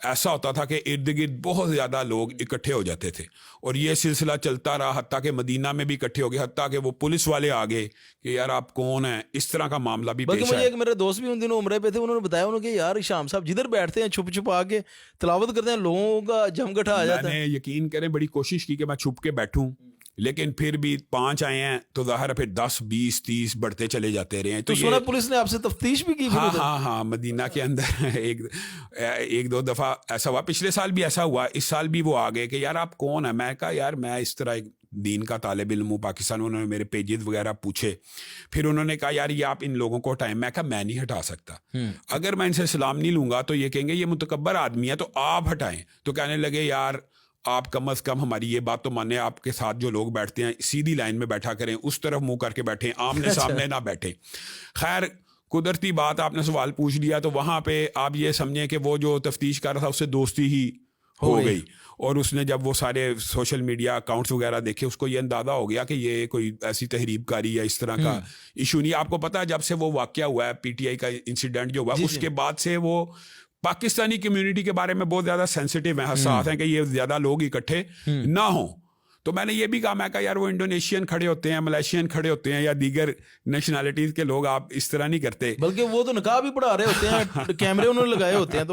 ایسا ہوتا تھا کہ ارد گرد بہت زیادہ لوگ اکٹھے ہو جاتے تھے اور یہ سلسلہ چلتا رہا حتیٰ کہ مدینہ میں بھی اکٹھے ہو گئے, حتیٰ کہ وہ پولیس والے آ گئے کہ یار آپ کون ہیں, اس طرح کا معاملہ بھی بلکہ پیش مجھے آیا. ایک میرے دوست بھی ان دنوں عمرے پہ تھے, انہوں نے بتایا انہوں نے کہ یار شام صاحب جدھر بیٹھتے ہیں چھپ چھپ آ کے تلاوت کرتے ہیں, لوگوں کا جمگٹھا آ جاتا میں ہے. نے یقین کریں بڑی کوشش کی کہ میں چھپ کے بیٹھوں, لیکن پھر بھی 5 آئے ہیں تو ظاہر ہے پھر 10 20 30 بڑھتے چلے جاتے رہے ہیں. تو سنا پولیس نے آپ سے تفتیش بھی کی پھر ادھر؟ ہاں مدینہ کے اندر ایک دو دفعہ ایسا ہوا, پچھلے سال بھی ایسا ہوا, اس سال بھی وہ آ گئے کہ یار آپ کون ہیں. میں کہا یار میں اس طرح ایک دین کا طالب علم ہوں پاکستان. انہوں نے میرے پیجز وغیرہ پوچھے, پھر انہوں نے کہا یار یہ آپ ان لوگوں کو ہٹائیں. میں کہا میں نہیں ہٹا سکتا, اگر میں ان سے سلام نہیں لوں گا تو یہ کہیں گے یہ متکبر آدمی ہے تو آپ ہٹائیں. تو کہنے لگے یار آپ کم از کم ہماری یہ بات تو مانیں, آپ کے ساتھ جو لوگ بیٹھتے ہیں سیدھی لائن میں بیٹھا کریں, اس طرف منہ کر کے بیٹھیں, آمنے سامنے نہ بیٹھیں. خیر قدرتی بات, آپ نے سوال پوچھ لیا تو وہاں پہ آپ یہ سمجھیں کہ وہ جو تفتیش کر رہا تھا اس سے دوستی ہی ہو گئی, اور اس نے جب وہ سارے سوشل میڈیا اکاؤنٹس وغیرہ دیکھے اس کو یہ اندازہ ہو گیا کہ یہ کوئی ایسی تحریب کاری یا اس طرح کا ایشو نہیں. آپ کو پتا ہے جب سے وہ واقعہ ہوا ہے پی ٹی آئی کا انسیڈنٹ جو ہوا اس کے بعد سے وہ پاکستانی کمیونٹی کے بارے میں بہت زیادہ سینسٹیو ہیں, حساس ہیں کہ یہ زیادہ لوگ اکٹھے نہ ہوں. تو میں نے یہ بھی کہا, میں کہا یار وہ انڈونیشین کھڑے ہوتے ہیں, ملیشین کھڑے ہوتے ہیں یا دیگر نیشنلٹیز کے لوگ, آپ اس طرح نہیں کرتے. بلکہ وہ تو نقاب بھی پڑھا رہے ہوتے ہیں, کیمرے انہوں نے لگائے ہوتے ہیں.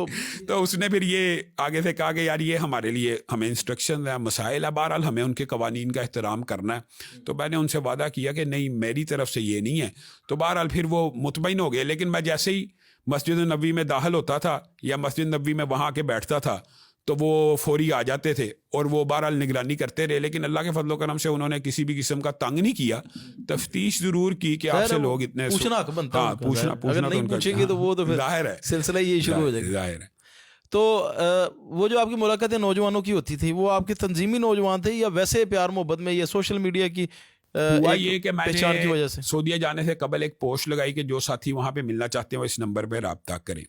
تو اس نے پھر یہ آگے سے کہا کہ یار یہ ہمارے لیے ہمیں انسٹرکشن ہے, مسائل ہے, بہرحال ہمیں ان کے قوانین کا احترام کرنا ہے. تو میں نے ان سے وعدہ کیا کہ نہیں میری طرف سے یہ نہیں ہے. تو بہرحال پھر وہ مطمئن ہو گئے. لیکن میں جیسے ہی مسجد نبوی میں داخل ہوتا تھا یا مسجد نبوی میں وہاں کے بیٹھتا تھا تو وہ فوری آ جاتے تھے اور وہ بہرحال نگرانی کرتے رہے. لیکن اللہ کے فضل و کرم سے انہوں نے کسی بھی قسم کا تنگ نہیں کیا, تفتیش ضرور کی کہ آپ سے لوگ اتنے پوچھنا حق بنتا ہے, پوچھنا اگر نہیں پوچھیں گے تو وہ تو پھر ظاہر ہے سلسلہ یہ شروع ہو جائے گا. ظاہر ہے. تو وہ جو آپ کی ملاقاتیں نوجوانوں کی ہوتی تھی وہ آپ کے تنظیمی نوجوان تھے یا ویسے پیار محبت میں یا سوشل میڈیا کی ہوا یہ کہ میں پہچان کی وجہ نے سے؟ سعودیہ جانے سے قبل ایک پوسٹ لگائی کہ جو ساتھی وہاں پہ ملنا چاہتے ہیں وہ اس نمبر پہ رابطہ کریں.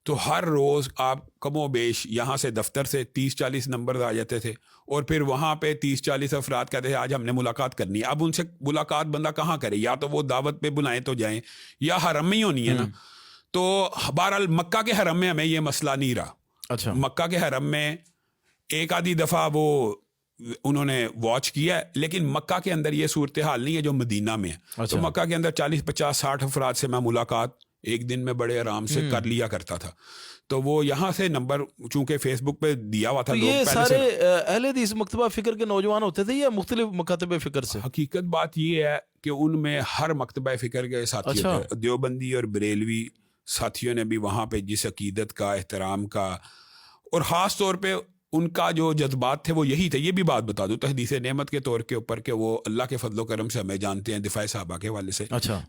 تو ہر روز آپ کم و بیش یہاں سے دفتر سے 30-40 نمبر آ جاتے تھے اور پھر وہاں پہ 30-40 افراد کہتے تھے آج ہم نے ملاقات کرنی ہے. اب ان سے ملاقات بندہ کہاں کرے, یا تو وہ دعوت پہ بلائیں تو جائیں یا حرم میں ہی ہونی ہے نا. تو بہرحال مکہ کے حرم میں ہمیں یہ مسئلہ نہیں رہا. اچھا, مکہ کے حرم میں ایک آدھی دفعہ وہ انہوں نے واچ کیا ہے, لیکن مکہ کے اندر یہ صورتحال نہیں ہے جو مدینہ میں ہے. تو مکہ کے اندر 40-50-60 افراد سے میں ملاقات ایک دن میں بڑے آرام سے کر لیا کرتا تھا. تو وہ یہاں سے نمبر چونکہ فیس بک پہ دیا ہوا تھا. یہ سارے اہل حدیث مکتبہ فکر کے نوجوان ہوتے تھے یا مختلف مکاتب فکر سے؟ حقیقت بات یہ ہے کہ ان میں ہر مکتبہ فکر کے ساتھی ہوتے, دیوبندی اور بریلوی ساتھیوں نے بھی وہاں پہ جس عقیدت کا, احترام کا اور خاص طور پہ ان کا جو جذبات تھے وہ یہی تھے. یہ بھی بات بتا دوں تحدیث نعمت کے طور کے اوپر کہ وہ اللہ کے فضل و کرم سے ہمیں جانتے ہیں دفاع صحابہ کے حوالے سے,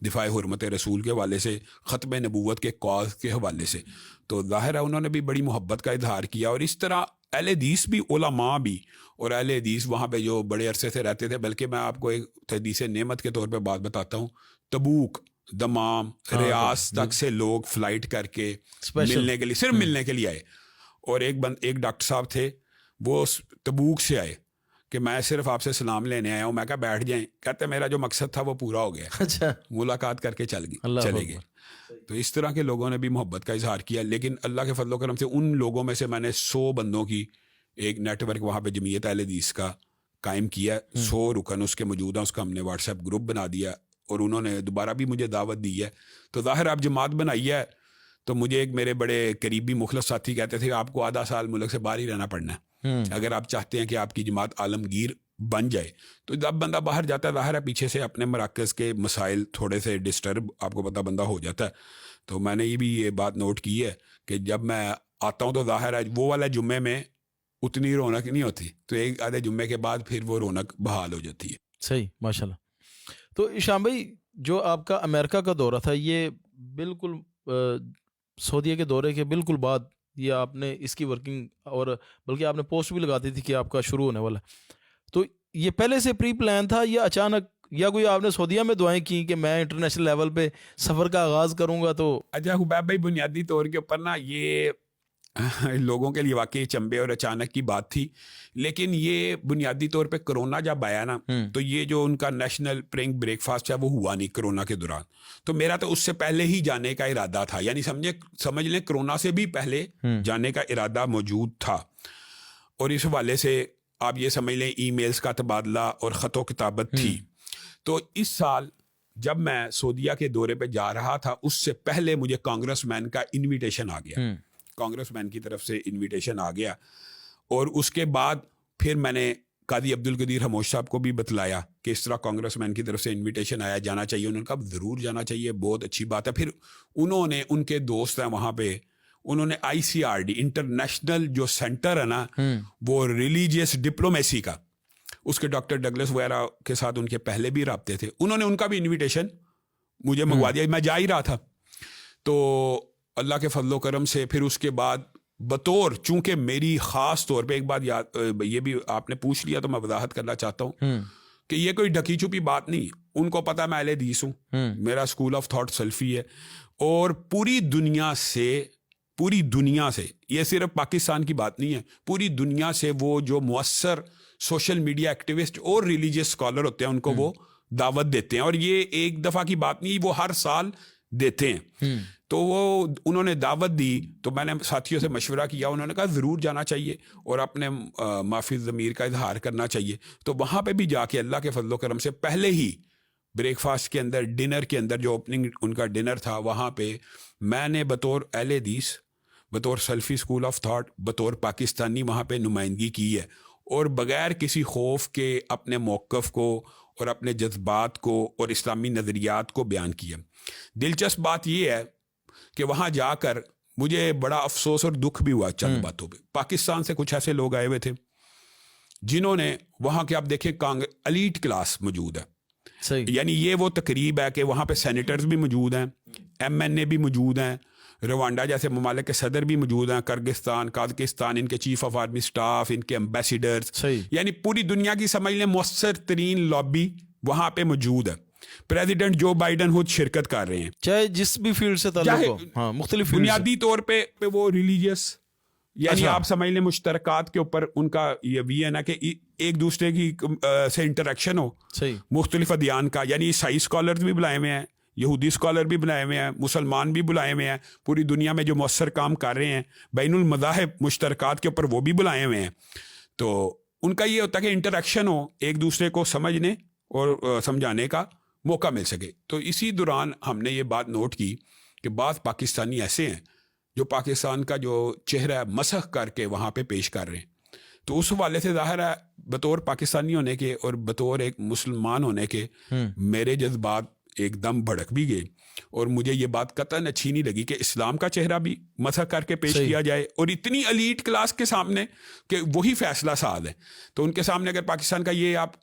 دفاع حرمت رسول کے حوالے سے, ختم نبوت کے کاز کے حوالے سے. تو ظاہر ہے انہوں نے بھی بڑی محبت کا اظہار کیا. اور اس طرح اہل حدیث بھی, علماء بھی, اور اہل حدیث وہاں پہ جو بڑے عرصے سے رہتے تھے. بلکہ میں آپ کو ایک تحدیث نعمت کے طور پہ بات بتاتا ہوں, تبوک, دمام, ریاض تک سے لوگ فلائٹ کر کے ملنے کے لیے, صرف ملنے کے لیے آئے. اور ایک ڈاکٹر صاحب تھے وہ تبوک سے آئے کہ میں صرف آپ سے سلام لینے آیا ہوں. میں کہا بیٹھ جائیں. کہتے میرا جو مقصد تھا وہ پورا ہو گیا. اچھا, ملاقات کر کے چلے گئے. تو اس طرح کے لوگوں نے بھی محبت کا اظہار کیا. لیکن اللہ کے فضل و کرم سے ان لوگوں میں سے میں نے 100 بندوں کی ایک نیٹ ورک وہاں پہ جمعیت اہل حدیث کا قائم کیا. 100 رکن اس کے موجود ہیں. اس کا ہم نے واٹس ایپ گروپ بنا دیا اور انہوں نے دوبارہ بھی مجھے دعوت دی ہے. تو ظاہر آپ جماعت بنائی ہے تو مجھے ایک میرے بڑے قریبی مخلص ساتھی کہتے تھے آپ کو آدھا سال ملک سے باہر ہی رہنا پڑنا ہے اگر آپ چاہتے ہیں کہ آپ کی جماعت عالمگیر بن جائے. تو جب بندہ باہر جاتا ہے ظاہر ہے پیچھے سے اپنے مراکز کے مسائل تھوڑے سے ڈسٹرب آپ کو پتہ بندہ ہو جاتا ہے. تو میں نے یہ بھی یہ بات نوٹ کی ہے کہ جب میں آتا ہوں تو ظاہر ہے وہ والا جمعے میں اتنی رونق نہیں ہوتی, تو ایک آدھے جمعے کے بعد پھر وہ رونق بحال ہو جاتی ہے. صحیح, ماشاء اللہ. تو شام بھائی جو آپ کا امریکہ کا دورہ تھا یہ بالکل سعودیہ کے دورے کے بالکل بعد یہ آپ نے اس کی ورکنگ, اور بلکہ آپ نے پوسٹ بھی لگا دی تھی کہ آپ کا شروع ہونے والا. تو یہ پہلے سے پری پلان تھا یا اچانک, یا کوئی آپ نے سعودیہ میں دعائیں کی کہ میں انٹرنیشنل لیول پہ سفر کا آغاز کروں گا؟ تو اچھا حبیب بھائی, بنیادی طور کے اوپر نا یہ لوگوں کے لیے واقعی چمبے اور اچانک کی بات تھی. لیکن یہ بنیادی طور پہ کرونا جب آیا نا تو یہ جو ان کا نیشنل پرنگ بریک فاسٹ ہے وہ ہوا نہیں کرونا کے دوران. تو میرا تو اس سے پہلے ہی جانے کا ارادہ تھا, یعنی سمجھ لیں کرونا سے بھی پہلے جانے کا ارادہ موجود تھا. اور اس حوالے سے آپ یہ سمجھ لیں ای میلز کا تبادلہ اور خط و کتابت تھی. تو اس سال جب میں سعودیہ کے دورے پہ جا رہا تھا اس سے پہلے مجھے کانگریس مین کا انویٹیشن آ گیا, کانگریس مین کی طرف سے انویٹیشن آ گیا. اور اس کے بعد پھر میں نے قاضی عبدالقدیر خاموش صاحب کو بھی بتلایا کہ اس طرح کانگریس مین کی طرف سے انویٹیشن آیا, جانا چاہیے. انہوں نے کہا ضرور جانا چاہیے, بہت اچھی بات ہے. پھر انہوں نے, ان کے دوست ہیں وہاں پہ, انہوں نے ICRD انٹرنیشنل جو سینٹر ہے نا وہ ریلیجیس ڈپلومیسی کا, اس کے ڈاکٹر ڈگلس وغیرہ کے ساتھ ان کے پہلے بھی رابطے تھے, انہوں نے ان کا بھی انویٹیشن مجھے منگوا دیا. میں جا ہی رہا تھا. تو اللہ کے فضل و کرم سے پھر اس کے بعد بطور, چونکہ میری خاص طور پہ ایک بات یاد, یہ بھی آپ نے پوچھ لیا تو میں وضاحت کرنا چاہتا ہوں کہ یہ کوئی ڈھکی چھپی بات نہیں, ان کو پتا میں اہل حدیث ہوں, میرا اسکول آف تھاٹ سلفی ہے. اور پوری دنیا سے یہ صرف پاکستان کی بات نہیں ہے, پوری دنیا سے وہ جو مؤثر سوشل میڈیا ایکٹیوسٹ اور ریلیجیس اسکالر ہوتے ہیں ان کو وہ دعوت دیتے ہیں. اور یہ ایک دفعہ کی بات نہیں, وہ ہر سال دیتے ہیں. تو وہ انہوں نے دعوت دی تو میں نے ساتھیوں سے مشورہ کیا, انہوں نے کہا ضرور جانا چاہیے اور اپنے معافی ضمیر کا اظہار کرنا چاہیے. تو وہاں پہ بھی جا کے اللہ کے فضل و کرم سے پہلے ہی بریک فاسٹ کے اندر, ڈنر کے اندر, جو اوپننگ ان کا ڈنر تھا, وہاں پہ میں نے بطور اہل حدیث, بطور سلفی اسکول آف تھاٹ, بطور پاکستانی وہاں پہ نمائندگی کی ہے. اور بغیر کسی خوف کے اپنے موقف کو اور اپنے جذبات کو اور اسلامی نظریات کو بیان کیا. دلچسپ بات یہ ہے کہ وہاں جا کر مجھے بڑا افسوس اور دکھ بھی ہوا چند باتوں پہ. پاکستان سے کچھ ایسے لوگ آئے ہوئے تھے جنہوں نے وہاں کے, آپ دیکھیں ایلیٹ کلاس موجود ہے, یعنی یہ وہ تقریب ہے کہ وہاں پہ سینیٹرز بھی موجود ہیں, MNA بھی موجود ہیں, روانڈا جیسے ممالک کے صدر بھی موجود ہیں, کرگستان, قازقستان, ان کے چیف آف آرمی سٹاف, ان کے ایمبیسیڈرز, یعنی پوری دنیا کی سمجھ لیں مؤثر ترین لابی وہاں پہ موجود ہے. پریزیڈنٹ جو بائیڈن خود شرکت کر رہے ہیں, چاہے جس بھی فیلڈ سے تعلق ہو, ہاں مختلف بنیادی طور پہ وہ ریلیجیس, یعنی آپ سمجھ لیں مشترکات کے اوپر ان کا یہ بھی ہے نا کہ ایک دوسرے کی سے انٹریکشن ہو مختلف ادیان کا. یعنی عیسائی اسکالرز بھی بلائے ہوئے ہیں, یہودی اسکالر بھی بلائے ہوئے ہیں, مسلمان بھی بلائے ہوئے ہیں, پوری دنیا میں جو مؤثر کام کر رہے ہیں بین المذاہب مشترکات کے اوپر وہ بھی بلائے ہوئے ہیں. تو ان کا یہ ہوتا ہے کہ انٹریکشن ہو, ایک دوسرے کو سمجھنے اور سمجھانے کا موقع مل سکے. تو اسی دوران ہم نے یہ بات نوٹ کی کہ بعض پاکستانی ایسے ہیں جو پاکستان کا جو چہرہ ہے مسخ کر کے وہاں پہ پیش کر رہے ہیں. تو اس حوالے سے ظاہر ہے بطور پاکستانی ہونے کے اور بطور ایک مسلمان ہونے کے میرے جذبات ایک دم بھڑک بھی گئے, اور مجھے یہ بات قطعاً اچھی نہیں لگی کہ اسلام کا چہرہ بھی مسخ کر کے پیش کیا جائے, اور اتنی ایلیٹ کلاس کے سامنے کہ وہی فیصلہ ساز ہے. تو ان کے سامنے اگر پاکستان کا یہ آپ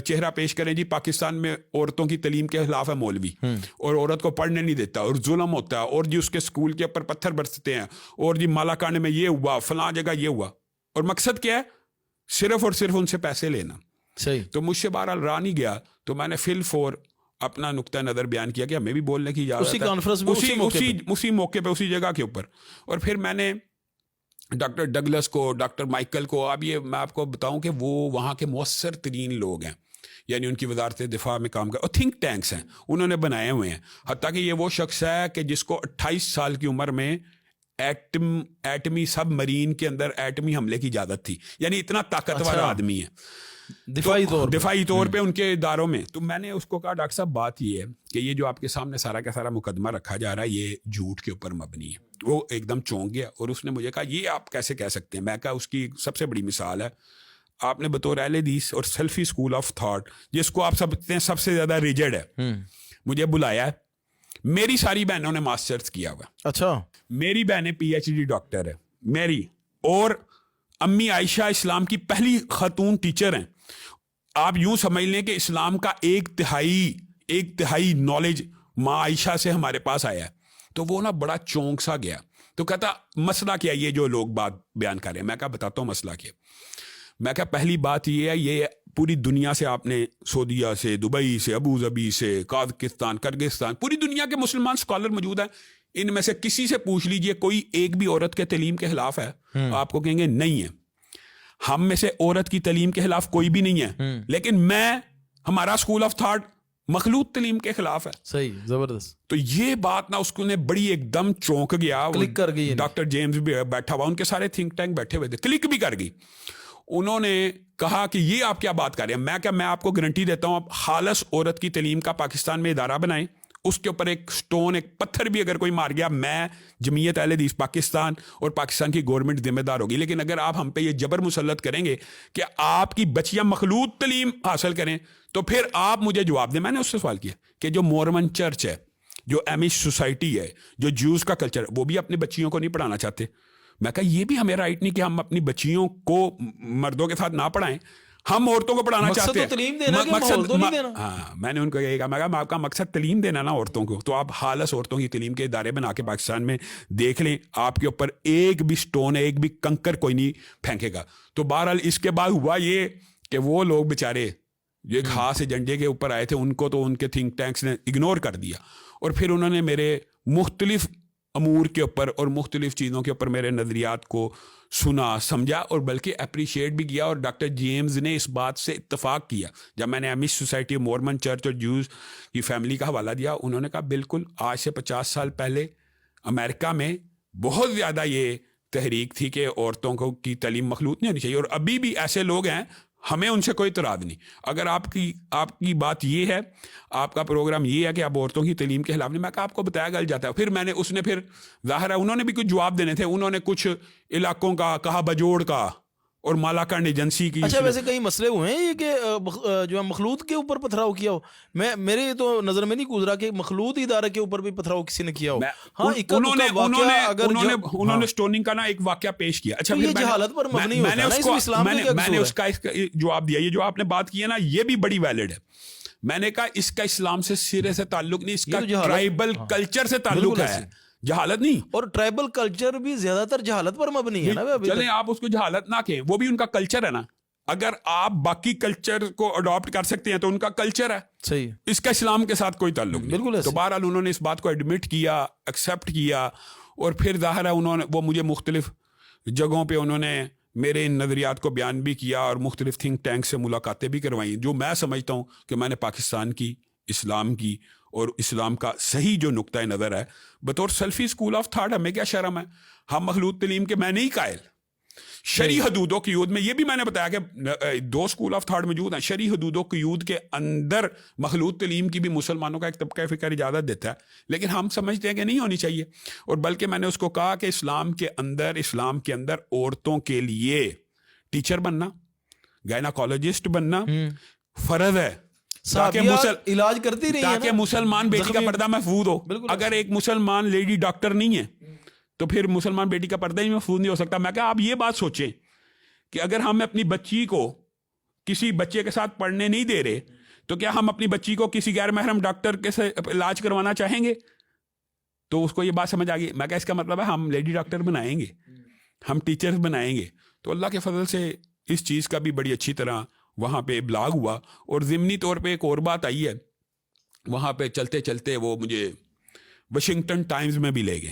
چہرہ پیش کریں, جی پاکستان میں عورتوں کی تعلیم کے خلاف ہے مولوی, اور عورت کو پڑھنے نہیں دیتا, اور ظلم ہوتا ہے, اور جی اس کے اسکول کے اوپر پتھر برستے ہیں, اور جی مالاکانڈ میں یہ ہوا, فلاں جگہ یہ ہوا, اور مقصد کیا ہے, صرف اور صرف ان سے پیسے لینا. تو مجھ سے بہرحال رہا نہیں گیا, تو میں نے فل فور اپنا نقطہ نظر بیان کیا کہ ہمیں بھی بولنے کی اجازت ہے اسی موقع پہ اسی جگہ کے اوپر. اور پھر میں نے ڈاکٹر ڈگلس کو, ڈاکٹر مائیکل کو, اب یہ میں آپ کو بتاؤں کہ وہ وہاں کے مؤثر ترین لوگ ہیں, یعنی ان کی وزارت دفاع میں کام کر, اور تھنک ٹینکس ہیں انہوں نے بنائے ہوئے ہیں. حتیٰ کہ یہ وہ شخص ہے کہ جس کو 28 سال کی عمر میں ایٹمی سب مرین کے اندر ایٹمی حملے کی اجازت تھی, یعنی اتنا طاقتور آدمی ہے دفاعی طور پہ ان کے اداروں میں. تو میں نے اس کو کہا ڈاکٹر صاحب بات یہ ہے کہ یہ جو آپ کے سامنے سارا کا سارا مقدمہ رکھا جا رہا ہے یہ جھوٹ کے اوپر مبنی ہے. وہ ایک دم چونک گیا, اور اس نے مجھے کہا یہ آپ کیسے کہہ سکتے ہیں. میں کہا اس کی سب سے بڑی مثال ہے, آپ نے بطور اہل حدیث اور سلفی اسکول آف تھاٹ جس کو آپ سمجھتے ہیں سب سے زیادہ ریجڈ ہے, مجھے بلایا ہے. میری ساری بہنوں نے ماسٹرز کیا ہوا. اچھا, میری بہنیں PhD ڈاکٹر ہے میری, اور امی عائشہ اسلام کی پہلی خاتون ٹیچر ہیں. آپ یوں سمجھ لیں کہ اسلام کا ایک تہائی نالج ماں عائشہ سے ہمارے پاس آیا ہے. تو وہ نا بڑا چونک سا گیا, تو کہتا مسئلہ کیا یہ جو لوگ بات بیان کر رہے ہیں. میں کہا بتاتا ہوں مسئلہ کیا. میں کہا پہلی بات یہ ہے, یہ پوری دنیا سے آپ نے سعودیہ سے, دبئی سے, ابو ظبی سے, قازقستان, کرگستان, پوری دنیا کے مسلمان اسکالر موجود ہیں. ان میں سے کسی سے پوچھ لیجئے کوئی ایک بھی عورت کے تعلیم کے خلاف ہے؟ آپ کو کہیں گے نہیں ہے. ہم میں سے عورت کی تعلیم کے خلاف کوئی بھی نہیں ہے, لیکن ہمارا اسکول آف تھاٹ مخلوط تعلیم کے خلاف ہے. صحیح, زبردست. تو یہ بات نا اس کو نے بڑی ایک دم چونک گیا. کلک کر گئی. ڈاکٹر جیمز بھی بیٹھا ہوا, ان کے سارے تھنک ٹینک بیٹھے ہوئے تھے, کلک بھی کر گئی. انہوں نے کہا کہ یہ آپ کیا بات کر رہے ہیں. میں آپ کو گارنٹی دیتا ہوں, آپ خالص عورت کی تعلیم کا پاکستان میں ادارہ بنائیں, اس کے اوپر ایک سٹون, ایک پتھر بھی اگر کوئی مار گیا, میں جمعیت اہل حدیث پاکستان اور پاکستان کی گورنمنٹ ذمہ دار ہوگی. لیکن اگر آپ ہم پہ یہ جبر مسلط کریں گے کہ آپ کی بچیاں مخلوط تعلیم حاصل کریں, تو پھر آپ مجھے جواب دیں. میں نے اس سے سوال کیا کہ جو مورمن چرچ ہے, جو ایمش سوسائٹی ہے, جو جوز کا کلچر ہے, وہ بھی اپنی بچیوں کو نہیں پڑھانا چاہتے. میں کہا یہ بھی ہمیں رائٹ نہیں کہ ہم اپنی بچیوں کو مردوں کے ساتھ نہ پڑھائیں, ہم عورتوں کو پڑھانا چاہتے ہیں. میں نے ان کو یہی کہا, میں کہا آپ کا مقصد تعلیم دینا نا عورتوں کو, تو آپ خالص عورتوں کی تعلیم کے ادارے بنا کے پاکستان میں دیکھ لیں, آپ کے اوپر ایک بھی سٹون, ایک بھی کنکر کوئی نہیں پھینکے گا. تو بہرحال اس کے بعد ہوا یہ کہ وہ لوگ بےچارے جو ایک خاص ایجنڈے کے اوپر آئے تھے, ان کو تو ان کے تھنک ٹینکس نے اگنور کر دیا, اور پھر انہوں نے میرے مختلف امور کے اوپر اور مختلف چیزوں کے اوپر میرے نظریات کو سنا, سمجھا, اور بلکہ اپریشیٹ بھی کیا. اور ڈاکٹر جیمز نے اس بات سے اتفاق کیا جب میں نے ایمش سوسائٹی, مورمن چرچ اور جوز کی فیملی کا حوالہ دیا. انہوں نے کہا بالکل آج سے 50 سال پہلے امریکہ میں بہت زیادہ یہ تحریک تھی کہ عورتوں کو کی تعلیم مخلوط نہیں ہونی چاہیے, اور ابھی بھی ایسے لوگ ہیں, ہمیں ان سے کوئی اعتراض نہیں. اگر آپ کی بات یہ ہے, آپ کا پروگرام یہ ہے کہ آپ عورتوں کی تعلیم کے خلاف نہیں, میں کہا آپ کو بتایا گل جاتا ہے. پھر پھر ظاہر ہے انہوں نے بھی کچھ جواب دینے تھے. انہوں نے کچھ علاقوں کا کہا, بجوڑ کا اور مالاکنڈ ایجنسی کی. اچھا, ویسے کئی مسئلے ہوئے ہیں یہ کہ جو ہے مخلوط کے اوپر پتھراؤ کیا ہو. میرے تو نظر میں نہیں گزرا کہ مخلوط ادارے کے اوپر بھی پتھراؤ کسی نے کیا ہو. ہاں, انہوں نے سٹوننگ کا نا ایک واقعہ پیش کیا. اچھا, یہ جہالت پر مبنی ہوتا ہے نا, اس میں اسلام کا کیا قصور ہے؟ میں نے اس کا جواب دیا. یہ جو آپ نے بات کی ہے نا, یہ بھی بڑی ویلڈ ہے. میں نے کہا اس کا اسلام سے سرے سے تعلق نہیں, اس کا ٹرائبل کلچر سے تعلق ہے, جہالت نہیں. اور ٹرائبل کلچر بھی زیادہ تر جہالت پر مبنی ہے نا. چلیں آپ اس کو جہالت نہ کہیں, وہ بھی ان کا کلچر ہے نا. اگر آپ باقی کلچر کو اڈاپٹ کر سکتے ہیں تو ان کا کلچر ہے, صحیح, اس کا اسلام کے ساتھ کوئی تعلق نہیں. بالکل. تو بہرحال انہوں نے اس بات کو ایڈمٹ کیا, ایکسیپٹ کیا, اور پھر ظاہر ہے وہ مجھے مختلف جگہوں پہ انہوں نے میرے ان نظریات کو بیان بھی کیا, اور مختلف تھنک ٹینک سے ملاقاتیں بھی کروائیں, جو میں سمجھتا ہوں کہ میں نے پاکستان کی, اسلام کی اور اسلام کا صحیح جو نقطۂ نظر ہے بطور سلفی اسکول آف تھاٹ. ہمیں کیا شرم ہے, ہم مخلوط تعلیم کے میں نہیں قائل. شرعی حدود و قیود میں یہ بھی میں نے بتایا کہ 2 اسکول آف تھاٹ موجود ہیں. شرعی حدود و قیود کے اندر مخلوط تعلیم کی بھی مسلمانوں کا ایک طبقہ فکر اجازت دیتا ہے, لیکن ہم سمجھتے ہیں کہ نہیں ہونی چاہیے. اور بلکہ میں نے اس کو کہا کہ اسلام کے اندر عورتوں کے لیے ٹیچر بننا, گائناکالوجسٹ بننا فرض ہے, علاج کرتی رہی تاکہ مسلمان بیٹی کا پردہ محفوظ ہو. اگر ایک مسلمان لیڈی ڈاکٹر نہیں ہے تو پھر مسلمان بیٹی کا پردہ ہی محفوظ نہیں ہو سکتا. میں کہا آپ یہ بات سوچیں کہ اگر ہم اپنی بچی کو کسی بچے کے ساتھ پڑھنے نہیں دے رہے, تو کیا ہم اپنی بچی کو کسی غیر محرم ڈاکٹر کے سے علاج کروانا چاہیں گے؟ تو اس کو یہ بات سمجھ آ گئی. میں کہا اس کا مطلب ہے ہم لیڈی ڈاکٹر بنائیں گے, ہم ٹیچرز بنائیں گے. تو اللہ کے فضل سے اس چیز کا بھی بڑی اچھی طرح وہاں پہ ابلاغ ہوا. اور ضمنی طور پہ ایک اور بات آئی ہے, وہاں پہ چلتے چلتے وہ مجھے واشنگٹن ٹائمز میں بھی لے گئے.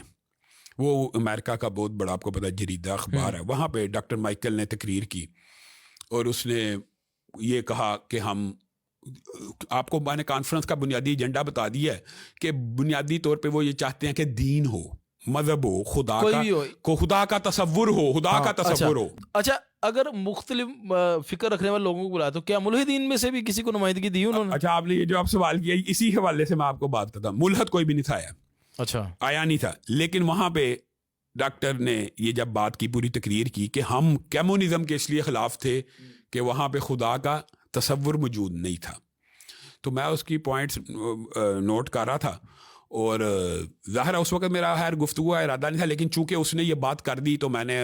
وہ امریکہ کا بہت بڑا, آپ کو پتہ جریدہ اخبار ہے. وہاں پہ ڈاکٹر مائیکل نے تقریر کی, اور اس نے یہ کہا کہ ہم, آپ کو میں نے کانفرنس کا بنیادی ایجنڈا بتا دیا ہے کہ بنیادی طور پہ وہ یہ چاہتے ہیں کہ دین ہو, مذہب ہو, خدا کا تصور ہو, خدا کا تصور ہو. اچھا, اگر مختلف فکر رکھنے والے لوگوں کو بلایا تو کیا ملحدین میں سے بھی کسی کو نمائندگی دی انہوں نے؟ اچھا, آپ نے یہ جو آپ سوال کیا, اسی حوالے سے میں آپ کو بات کرتا ہوں. ملحد کوئی بھی نہیں تھا, اچھا آیا نہیں تھا. لیکن وہاں پہ ڈاکٹر نے یہ جب بات کی, پوری تقریر کی کہ ہم کمیونزم کے اس لیے خلاف تھے کہ وہاں پہ خدا کا تصور موجود نہیں تھا. تو میں اس کی پوائنٹس نوٹ کر رہا تھا, اور ظاہر اس وقت میرا خیر گفتگو کا ارادہ نہیں تھا, لیکن چونکہ اس نے یہ بات کر دی تو میں نے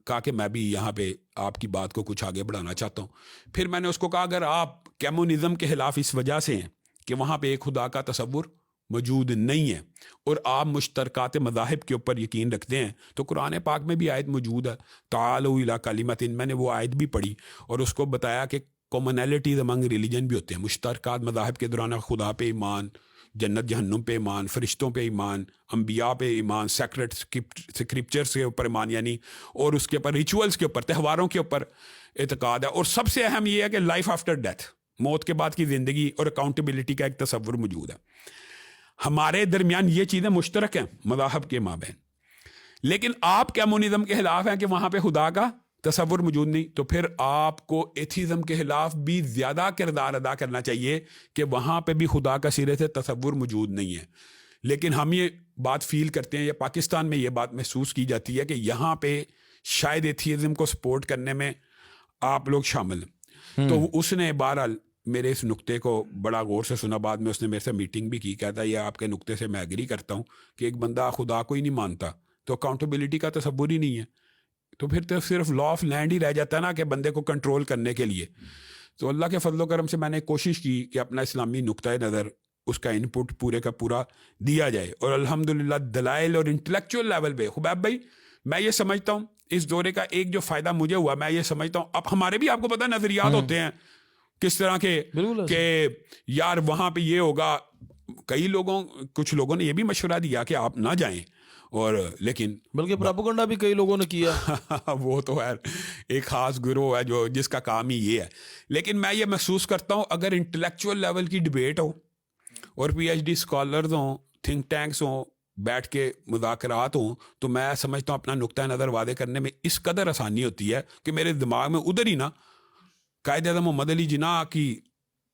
کہا کہ میں بھی یہاں پہ آپ کی بات کو کچھ آگے بڑھانا چاہتا ہوں. پھر میں نے اس کو کہا اگر آپ کمیونزم کے خلاف اس وجہ سے ہیں کہ وہاں پہ ایک خدا کا تصور موجود نہیں ہے, اور آپ مشترکات مذاہب کے اوپر یقین رکھتے ہیں, تو قرآن پاک میں بھی آیت موجود ہے, تعالوا الی کلمۃ. میں نے وہ آیت بھی پڑھی اور اس کو بتایا کہ کامنالٹیز امنگ ریلیجن بھی ہوتے ہیں, مشترکات مذاہب کے دوران خدا پہ ایمان جنت جہنم پہ ایمان, فرشتوں پہ ایمان, انبیاء پہ ایمان, سیکرٹ اسکرپچرس کے اوپر ایمان, یعنی اور اس کے اوپر ریچولز کے اوپر, تہواروں کے اوپر اعتقاد ہے. اور سب سے اہم یہ ہے کہ لائف آفٹر ڈیتھ, موت کے بعد کی زندگی اور اکاؤنٹیبلٹی کا ایک تصور موجود ہے. ہمارے درمیان یہ چیزیں مشترک ہیں مذاہب کے مابین, لیکن آپ کمیونزم کے خلاف ہیں کہ وہاں پہ خدا کا تصور موجود نہیں. تو پھر آپ کو ایتھیزم کے خلاف بھی زیادہ کردار ادا کرنا چاہیے کہ وہاں پہ بھی خدا کا سرے سے تصور موجود نہیں ہے. لیکن ہم یہ بات فیل کرتے ہیں, یا پاکستان میں یہ بات محسوس کی جاتی ہے کہ یہاں پہ شاید ایتھیزم کو سپورٹ کرنے میں آپ لوگ شامل ہیں. تو اس نے بہرحال میرے اس نقطے کو بڑا غور سے سنا, بعد میں اس نے میرے سے میٹنگ بھی کی, کہتا ہے یہ آپ کے نقطے سے میں ایگری کرتا ہوں کہ ایک بندہ خدا کو ہی نہیں مانتا تو اکاؤنٹیبلٹی کا تصور ہی نہیں ہے, تو پھر تو صرف لا آف لینڈ ہی رہ جاتا ہے نا کہ بندے کو کنٹرول کرنے کے لیے. تو اللہ کے فضل و کرم سے میں نے کوشش کی کہ اپنا اسلامی نقطۂ نظر, اس کا انپٹ پورے کا پورا دیا جائے, اور الحمدللہ دلائل اور انٹلیکچوئل لیول پہ خبیب بھائی میں یہ سمجھتا ہوں اس دورے کا ایک جو فائدہ مجھے ہوا, میں یہ سمجھتا ہوں, اب ہمارے بھی آپ کو پتہ نظریات ہوتے ہیں کس طرح کے کہ یار وہاں پہ یہ ہوگا. کچھ لوگوں نے یہ بھی مشورہ دیا کہ آپ نہ جائیں, اور لیکن بلکہ پراپیگنڈا بھی کئی لوگوں نے کیا. وہ تو ہے ایک خاص گروہ ہے جو جس کا کام ہی یہ ہے. لیکن میں یہ محسوس کرتا ہوں اگر انٹلیکچوئل لیول کی ڈبیٹ ہو اور پی ایچ ڈی اسکالرز ہوں, تھنک ٹینکس ہوں, بیٹھ کے مذاکرات ہوں, تو میں سمجھتا ہوں اپنا نقطۂ نظر واضح کرنے میں اس قدر آسانی ہوتی ہے کہ میرے دماغ میں ادھر ہی نا قائد اعظم محمد علی جناح کی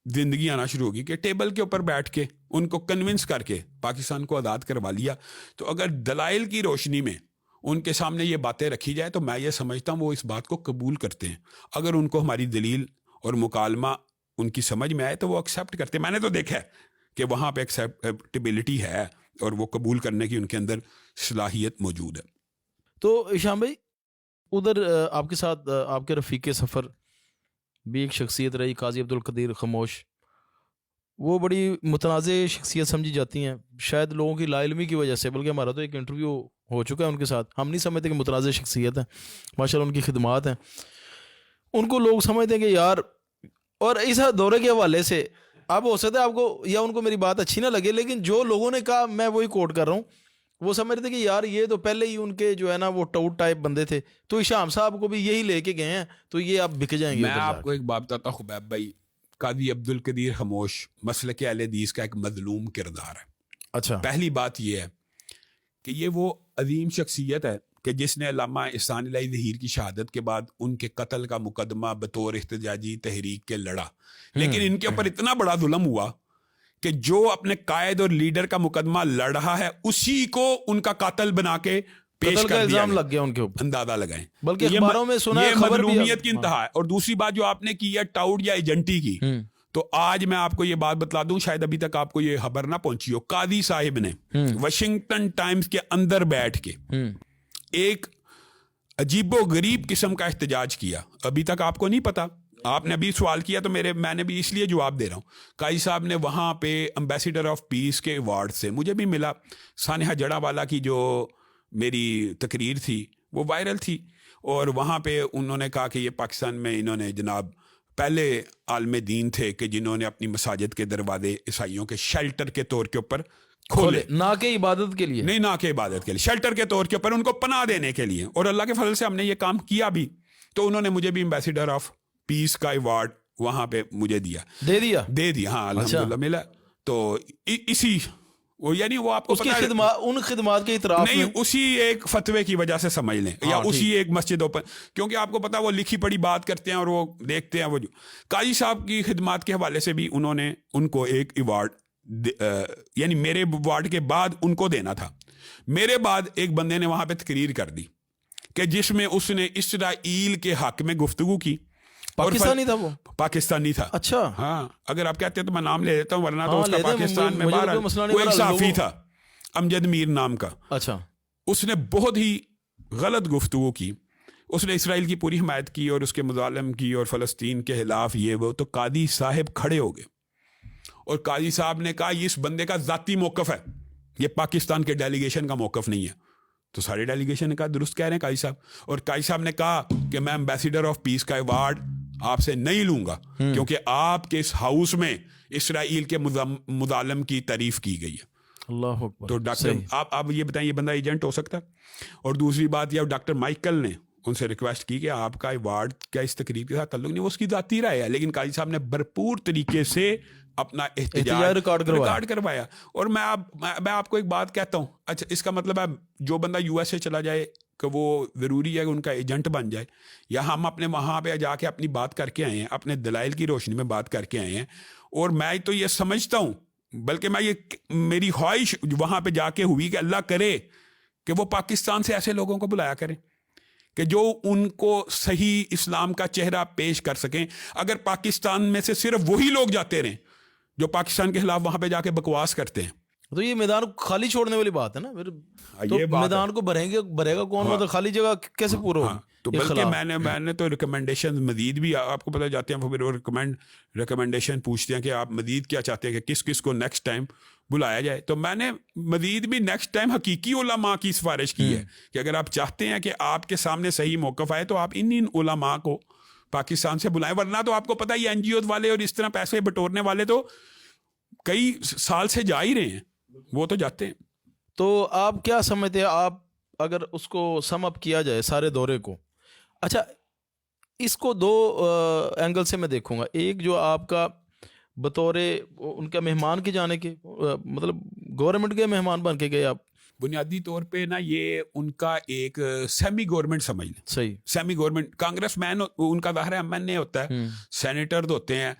زندگی آنا شروع ہوگی کہ ٹیبل کے اوپر بیٹھ کے ان کو کنونس کر کے پاکستان کو آزاد کروا لیا. تو اگر دلائل کی روشنی میں ان کے سامنے یہ باتیں رکھی جائے تو میں یہ سمجھتا ہوں وہ اس بات کو قبول کرتے ہیں. اگر ان کو ہماری دلیل اور مکالمہ ان کی سمجھ میں آئے تو وہ ایکسیپٹ کرتے ہیں. میں نے تو دیکھا ہے کہ وہاں پہ ایکسیپٹیبلٹی ہے اور وہ قبول کرنے کی ان کے اندر صلاحیت موجود ہے. تو ہشام بھائی ادھر آپ کے ساتھ آپ کے رفیق سفر بھی ایک شخصیت رہی قاضی عبدالقدیر خاموش, وہ بڑی متنازع شخصیت سمجھی جاتی ہیں شاید لوگوں کی لا علمی کی وجہ سے, بلکہ ہمارا تو ایک انٹرویو ہو چکا ہے ان کے ساتھ, ہم نہیں سمجھتے کہ متنازع شخصیت ہے, ماشاءاللہ ان کی خدمات ہیں, ان کو لوگ سمجھتے ہیں کہ یار, اور اس دورے کے حوالے سے اب ہو سکتا ہے آپ کو یا ان کو میری بات اچھی نہ لگے, لیکن جو لوگوں نے کہا میں وہی کوٹ کر رہا ہوں, وہ سمجھ رہے تھے کہ یار یہ تو پہلے ہی ان کے جو ہے نا وہ ٹاؤٹ ٹائپ بندے تھے, تو ہشام صاحب کو بھی یہی لے کے گئے ہیں, تو یہ آپ بک جائیں گے. میں آپ کو ایک بات بتاتا ہوں خبیب بھائی, قاضی عبدالقدیر خاموش مسلک اہل حدیث کا ایک مظلوم کردار ہے. اچھا, پہلی بات یہ ہے کہ یہ وہ عظیم شخصیت ہے کہ جس نے علامہ احسان الہی ظہیر کی شہادت کے بعد ان کے قتل کا مقدمہ بطور احتجاجی تحریک کے لڑا, لیکن ان کے اوپر اتنا بڑا ظلم ہوا کہ جو اپنے قائد اور لیڈر کا مقدمہ لڑ رہا ہے اسی کو ان کا قاتل بنا کے پیش کر دیا, لگ گیا ان کے اوپر. اندازہ لگائیں, بلکہ اخباروں میں سنا یہ مظلومیت کی انتہا ہے. اور دوسری بات جو آپ نے کی ہے ٹاؤٹ یا ایجنٹی کی, تو آج میں آپ کو یہ بات بتلا دوں, شاید ابھی تک آپ کو یہ خبر نہ پہنچی ہو, قاضی صاحب نے واشنگٹن ٹائمز کے اندر بیٹھ کے ایک عجیب و غریب قسم کا احتجاج کیا. ابھی تک آپ کو نہیں پتا, آپ نے ابھی سوال کیا تو میں نے بھی اس لیے جواب دے رہا ہوں. قاضی صاحب نے وہاں پہ امبیسیڈر آف پیس کے ایوارڈ سے مجھے بھی ملا, سانحہ جڑا والا کی جو میری تقریر تھی وہ وائرل تھی, اور وہاں پہ انہوں نے کہا کہ یہ پاکستان میں انہوں نے جناب پہلے عالم دین تھے کہ جنہوں نے اپنی مساجد کے دروازے عیسائیوں کے شیلٹر کے طور کے اوپر کھولے, نہ کہ عبادت کے لیے, نہیں نہ کہ عبادت کے لیے, شیلٹر کے طور کے اوپر ان کو پناہ دینے کے لیے. اور اللہ کے فضل سے ہم نے یہ کام کیا بھی, تو انہوں نے مجھے بھی امبیسیڈر آف پیس کا ایوارڈ وہاں پہ مجھے دے دیا. ہاں الحمدللہ ملا. تو اسی وہ یعنی وہ آپ کو ان خدمات کے اعتراف نہیں, اسی ایک فتوے کی وجہ سے سمجھ لیں, یا اسی ایک مسجد اوپن, کیونکہ آپ کو پتا وہ لکھی پڑھی بات کرتے ہیں اور وہ دیکھتے ہیں. وہ جو قاضی صاحب کی خدمات کے حوالے سے بھی انہوں نے ان کو ایک ایوارڈ یعنی میرے ایوارڈ کے بعد ان کو دینا تھا. میرے بعد ایک بندے نے وہاں پہ تقریر کر دی کہ جس میں اس نے اسرائیل کے حق میں گفتگو کی. پاکستانی تھا, وہ پاکستانی تھا. اچھا, ہاں اگر آپ کہتے ہیں تو میں نام لے لیتا ہوں, ورنہ تو اس کا پاکستان میں باہر وہ ایک صحافی تھا امجد میر نام کا. اچھا, اس نے بہت ہی غلط گفتگو کی, اس نے اسرائیل کی پوری حمایت کی اور اس کے مظالم کی اور فلسطین کے خلاف یہ وہ. تو قاضی صاحب کھڑے ہو گئے اور قاضی صاحب نے کہا یہ اس بندے کا ذاتی موقف ہے, یہ پاکستان کے ڈیلیگیشن کا موقف نہیں ہے. تو سارے ڈیلیگیشن نے کہا درست کہہ رہے ہیں قاضی صاحب. اور قاضی صاحب نے کہا کہ میں امبیسیڈر آف پیس کا ایوارڈ آپ سے نہیں لوں گا, کیونکہ آپ کے اس ہاؤس میں اسرائیل کے مظالم کی تعریف کی گئی ہے. اللہ اکبر. تو ڈاکٹر آپ یہ بتائیں یہ بندہ ایجنٹ ہو سکتا ہے؟ اور دوسری بات یہ ڈاکٹر مائیکل نے ان سے ریکویسٹ کی کہ آپ کا ایوارڈ کا اس تقریب کے ساتھ تعلق نہیں, وہ اس کی ذاتی رائے ہے, لیکن قاضی صاحب نے بھرپور طریقے سے اپنا احتجاج ریکارڈ کروایا. اور میں آپ کو ایک بات کہتا ہوں, اچھا اس کا مطلب ہے جو بندہ یو ایس اے چلا جائے کہ وہ ضروری ہے کہ ان کا ایجنٹ بن جائے, یا ہم اپنے وہاں پہ جا کے اپنی بات کر کے آئے ہیں, اپنے دلائل کی روشنی میں بات کر کے آئے ہیں. اور میں تو یہ سمجھتا ہوں, بلکہ میں یہ میری خواہش وہاں پہ جا کے ہوئی کہ اللہ کرے کہ وہ پاکستان سے ایسے لوگوں کو بلایا کریں کہ جو ان کو صحیح اسلام کا چہرہ پیش کر سکیں. اگر پاکستان میں سے صرف وہی لوگ جاتے رہیں جو پاکستان کے خلاف وہاں پہ جا کے بکواس کرتے ہیں, تو یہ میدان خالی چھوڑنے والی بات ہے نا. تو میدان کو بھرے گا کون؟ مطلب خالی جگہ کیسے پورا ہوگی؟ تو بلکہ میں نے تو ریکمنڈیشن مزید بھی آپ کو پتہ جاتے ہیں, پھر وہ ریکمنڈیشن پوچھتے ہیں کہ آپ مزید کیا چاہتے ہیں کہ کس کو نیکسٹ ٹائم بلایا جائے. تو میں نے مزید بھی نیکسٹ ٹائم حقیقی علماء کی سفارش کی ہے کہ اگر آپ چاہتے ہیں کہ آپ کے سامنے صحیح موقف آئے تو آپ ان علماء کو پاکستان سے بلائیں, ورنہ تو آپ کو پتہ ہی این جی اوز والے اور اس طرح پیسے بٹورنے والے تو کئی سال سے جا ہی رہے ہیں, وہ تو جاتے ہیں. تو آپ کیا سمجھتے ہیں, آپ اگر اس کو سم اپ کیا جائے سارے دورے کو, اچھا اس کو دو اینگل سے میں دیکھوں گا. ایک جو آپ کا بطور ان کا مہمان کے جانے کے, مطلب گورنمنٹ کے مہمان بن کے گئے آپ, بنیادی طور پہ نا یہ ان کا ایک سیمی گورنمنٹ سمجھ لیں. صحیح, سیمی گورنمنٹ, کانگریس مین ان کا ظاہر ایم این اے ہوتا ہے, سینیٹر ہوتے ہیں,